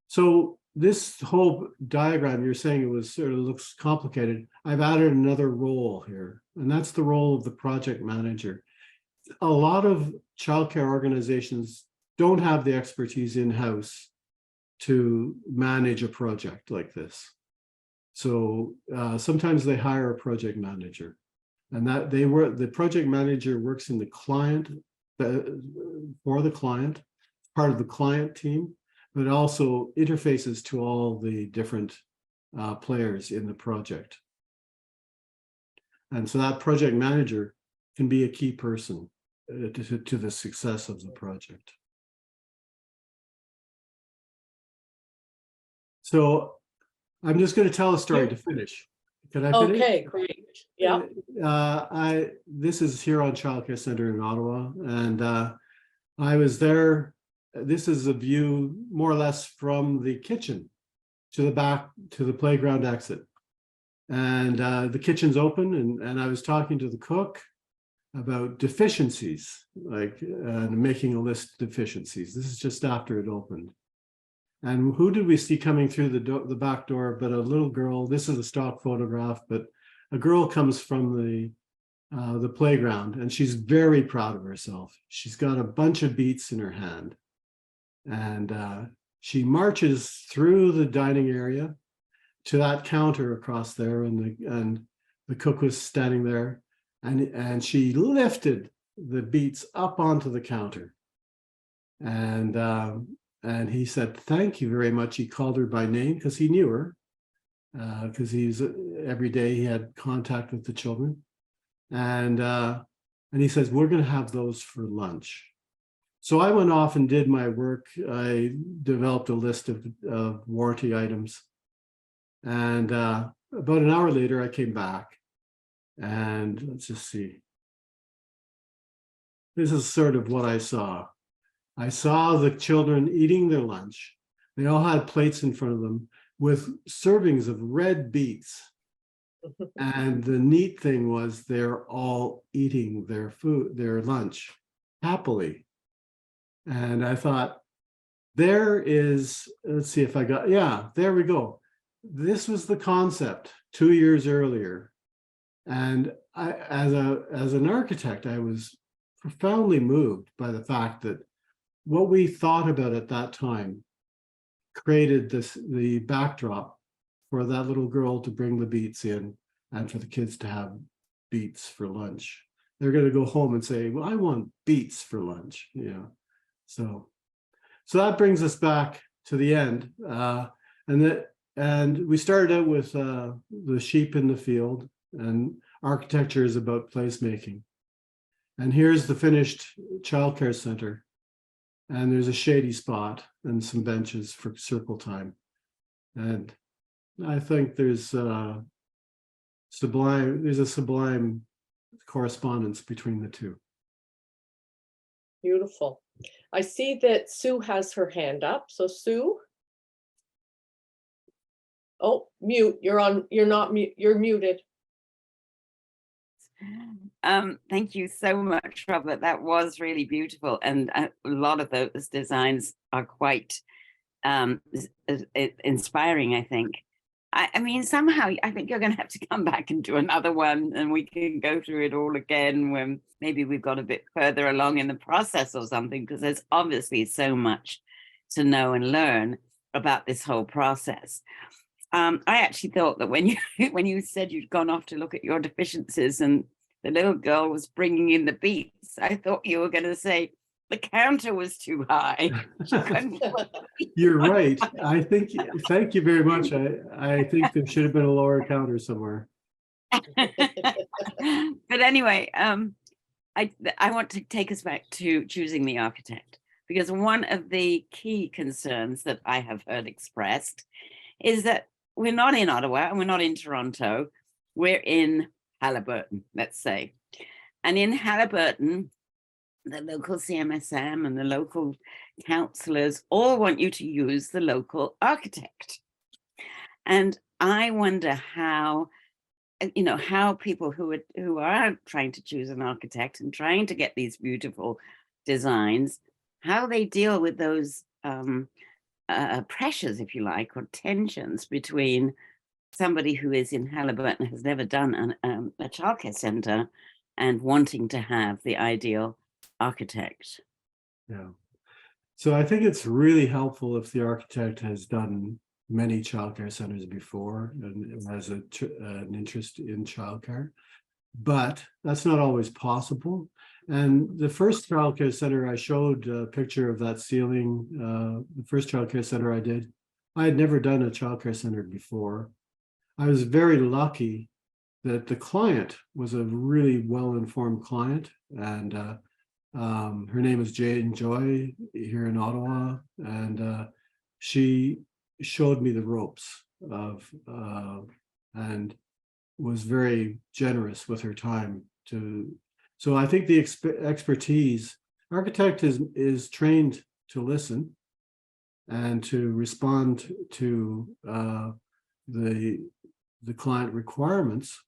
So this whole diagram, you're saying it was sort of looks complicated. I've added another role here, and that's the role of the project manager. A lot of childcare organizations don't have the expertise in-house to manage a project like this. So sometimes they hire a project manager, and that the project manager works in the client, for the client, part of the client team, but also interfaces to all the different players in the project. And so that project manager can be a key person to the success of the project. So I'm just going to tell a story to finish. Can I finish? Okay, great. Yeah. This is here on Childcare Center in Ottawa, and I was there. This is a view more or less from the kitchen to the back to the playground exit. And the kitchen's open, and I was talking to the cook about deficiencies, like making a list of deficiencies. This is just after it opened. And who did we see coming through the back door but a little girl? This is a stock photograph, but a girl comes from the playground, and she's very proud of herself. She's got a bunch of beets in her hand. And she marches through the dining area to that counter across there, and the cook was standing there, and she lifted the beets up onto the counter, and he said, "Thank you very much." He called her by name because he knew her, because every day he had contact with the children, And he says, we're going to have those for lunch. So I went off and did my work. I developed a list of warranty items. And about an hour later, I came back. And let's just see. This is sort of what I saw. I saw the children eating their lunch. They all had plates in front of them with servings of red beets. And the neat thing was they're all eating their food, their lunch, happily. And I thought, there is, let's see if I got, yeah, there we go. This was the concept 2 years earlier. And I, as an architect, I was profoundly moved by the fact that what we thought about at that time created the backdrop for that little girl to bring the beets in and for the kids to have beets for lunch. They're going to go home and say, well, I want beets for lunch. So that brings us back to the end. And we started out with the sheep in the field, and architecture is about placemaking. And here's the finished childcare center. And there's a shady spot and some benches for circle time. And I think there's a sublime correspondence between the two. Beautiful. I see that Sue has her hand up. So Sue. Oh, mute. You're not mute. You're muted. Thank you so much, Robert. That was really beautiful. And a lot of those designs are quite inspiring, I think. I mean, somehow, I think you're going to have to come back and do another one, and we can go through it all again when maybe we've got a bit further along in the process or something, because there's obviously so much to know and learn about this whole process. I actually thought that when you said you'd gone off to look at your deficiencies and the little girl was bringing in the beets, I thought you were going to say the counter was too high. You're right. I think, thank you very much. I think there should have been a lower counter somewhere. But anyway, I want to take us back to choosing the architect, because one of the key concerns that I have heard expressed is that we're not in Ottawa and we're not in Toronto. We're in Haliburton, let's say. And in Haliburton, the local CMSM and the local councillors all want you to use the local architect. And I wonder how, how people who are trying to choose an architect and trying to get these beautiful designs, how they deal with those pressures, if you like, or tensions between somebody who is in Haliburton, has never done a childcare centre, and wanting to have the ideal architect. Yeah. So I think it's really helpful if the architect has done many childcare centers before and has an interest in childcare, but that's not always possible. And the first childcare center I showed a picture of that ceiling, the first childcare center I did, I had never done a childcare center before. I was very lucky that the client was a really well-informed client, and her name is Jane Joy here in Ottawa, and she showed me the ropes of and was very generous with her time to. So I think the expertise, architect is trained to listen and to respond to the client requirements,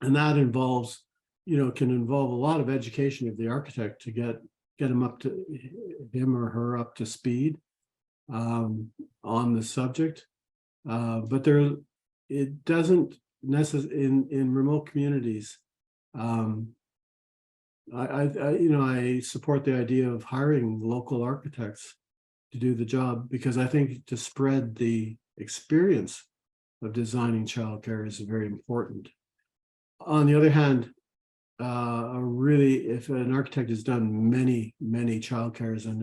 and that involves, can involve a lot of education of the architect to get him or her up to speed on the subject. But it doesn't necessarily in remote communities. I support the idea of hiring local architects to do the job, because I think to spread the experience of designing childcare is very important. On the other hand, if an architect has done many childcares and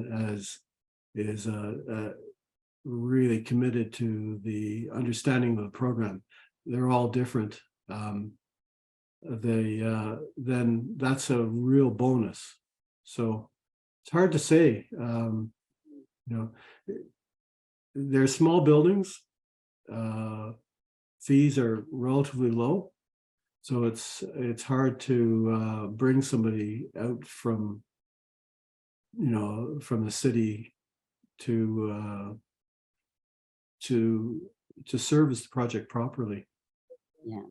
is really committed to the understanding of the program, they're all different. then that's a real bonus. So it's hard to say. They're small buildings. Fees are relatively low, so it's hard to bring somebody out from from the city to service the project properly. Yeah.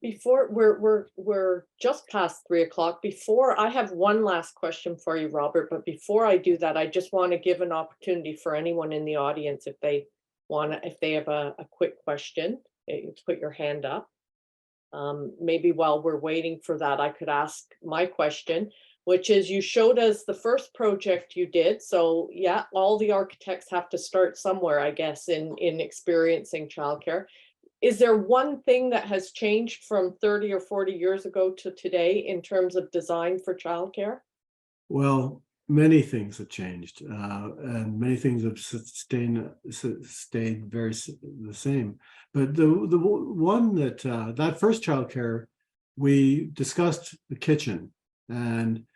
Before we're just past 3 o'clock. Before, I have one last question for you, Robert, but before I do that, I just want to give an opportunity for anyone in the audience, if they have a quick question, put your hand up. Maybe while we're waiting for that, I could ask my question, which is, you showed us the first project you did. So yeah, all the architects have to start somewhere, I guess, in experiencing childcare. Is there one thing that has changed from 30 or 40 years ago to today in terms of design for childcare? Well, many things have changed, and many things have stayed very the same. But the one that first childcare, we discussed the kitchen, and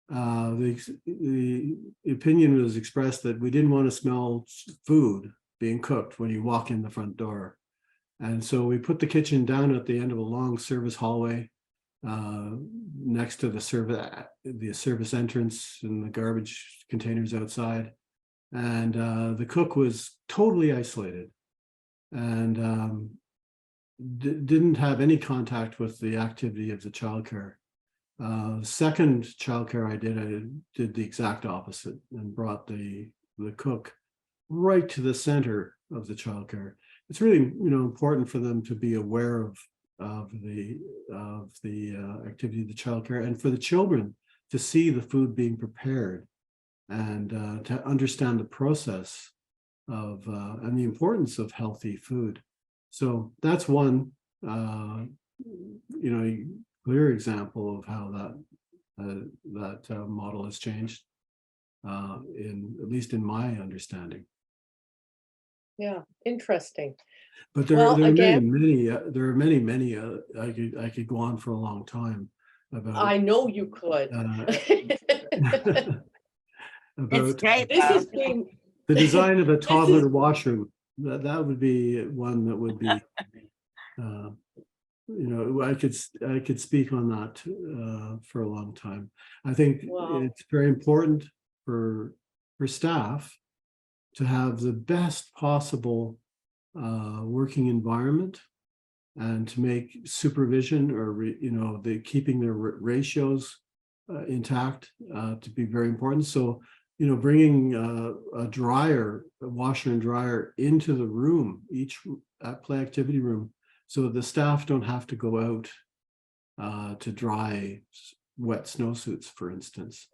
the opinion was expressed that we didn't want to smell food being cooked when you walk in the front door. And so we put the kitchen down at the end of a long service hallway, next to the service entrance and the garbage containers outside. And the cook was totally isolated and didn't have any contact with the activity of the childcare. Second childcare I did the exact opposite and brought the cook right to the center of the childcare. It's really important for them to be aware of the activity of the childcare, and for the children to see the food being prepared and to understand the process of and the importance of healthy food. So that's one clear example of how that model has changed, at least in my understanding. Yeah, interesting. But there Well, are again, many. I could go on for a long time about. I know you could. It's About great. This has been the design of a toddler washroom. That would be one that would be. I could speak on that for a long time. I think Wow. it's very important for staff to have the best possible working environment, and to make supervision or keeping their ratios intact to be very important. So bringing a washer and dryer into the room, each play activity room, so the staff don't have to go out to dry wet snowsuits, for instance.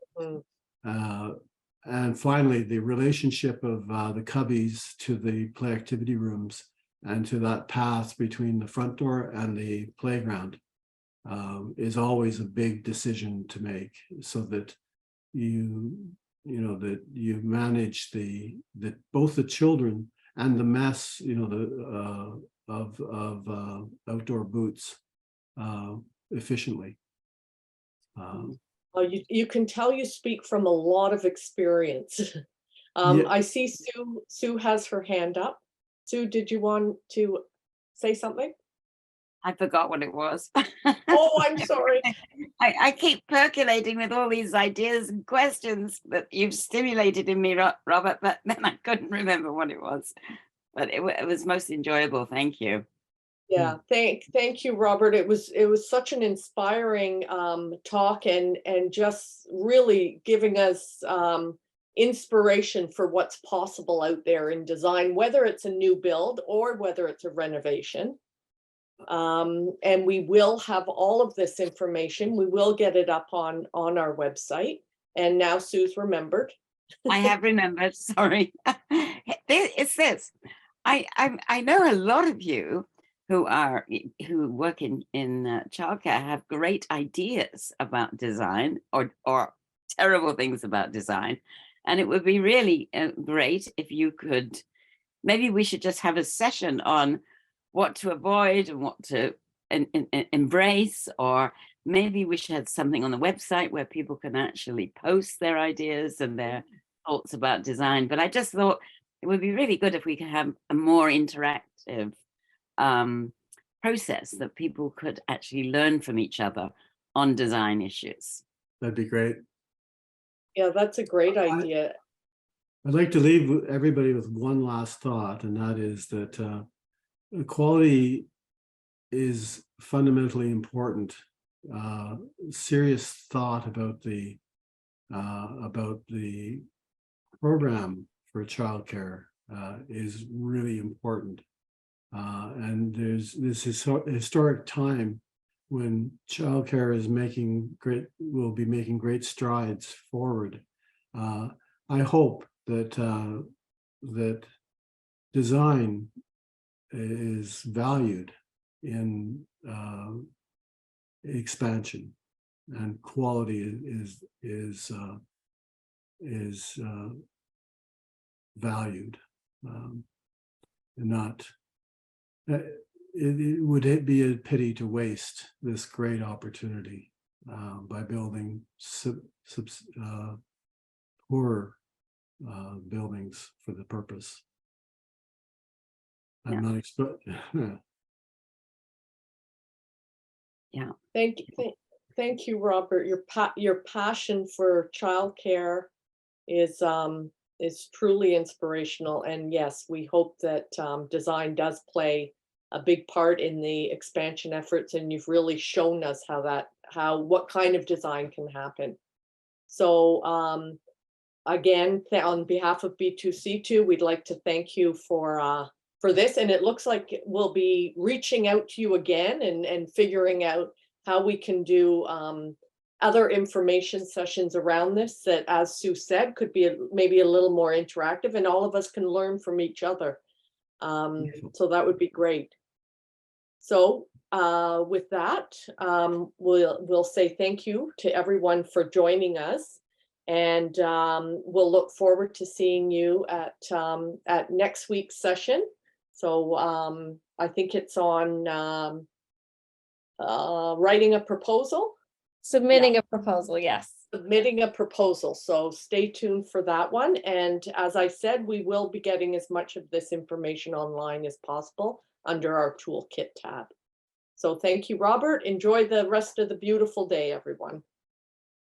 And finally, the relationship of the cubbies to the play activity rooms and to that path between the front door and the playground is always a big decision to make, so that you manage both the children and the mess, of outdoor boots efficiently. You can tell you speak from a lot of experience. Yeah. I see Sue has her hand up. Sue, did you want to say something? I forgot what it was. Oh, I'm sorry. I keep percolating with all these ideas and questions that you've stimulated in me, Robert, but then I couldn't remember what it was. But it was most enjoyable. Thank you. Yeah, thank you, Robert. It was such an inspiring talk, and just really giving us inspiration for what's possible out there in design, whether it's a new build or whether it's a renovation. And we will have all of this information. We will get it up on our website. And now Sue's remembered. I have remembered. Sorry, it's this. I know a lot of you who work in childcare have great ideas about design, or terrible things about design, and it would be really great if you could. Maybe we should just have a session on what to avoid and what to embrace, or maybe we should have something on the website where people can actually post their ideas and their thoughts about design. But I just thought it would be really good if we could have a more interactive process that people could actually learn from each other on design issues. That'd be great. Yeah, that's a great idea. I'd like to leave everybody with one last thought, and that is that equality is fundamentally important. Serious thought about the program for childcare is really important. And there's this historic time when childcare is will be making great strides forward. I hope that that design is valued in expansion, and quality is valued, and not. It would be a pity to waste this great opportunity by building poor buildings for the purpose. I'm not Yeah. Thank you, Robert. Your passion for childcare is truly inspirational. And yes, we hope that design does play a big part in the expansion efforts. And you've really shown us what kind of design can happen. So again, on behalf of B2C2, we'd like to thank you for this. And it looks like we'll be reaching out to you again and figuring out how we can do other information sessions around this that, as Sue said, could be maybe a little more interactive, and all of us can learn from each other. So that would be great. So with that, we'll say thank you to everyone for joining us, and we'll look forward to seeing you at next week's session. So I think it's on writing a proposal. Submitting a proposal, yes. Submitting a proposal. So stay tuned for that one. And as I said, we will be getting as much of this information online as possible under our toolkit tab. So thank you, Robert. Enjoy the rest of the beautiful day, everyone.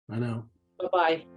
I know. Bye-bye.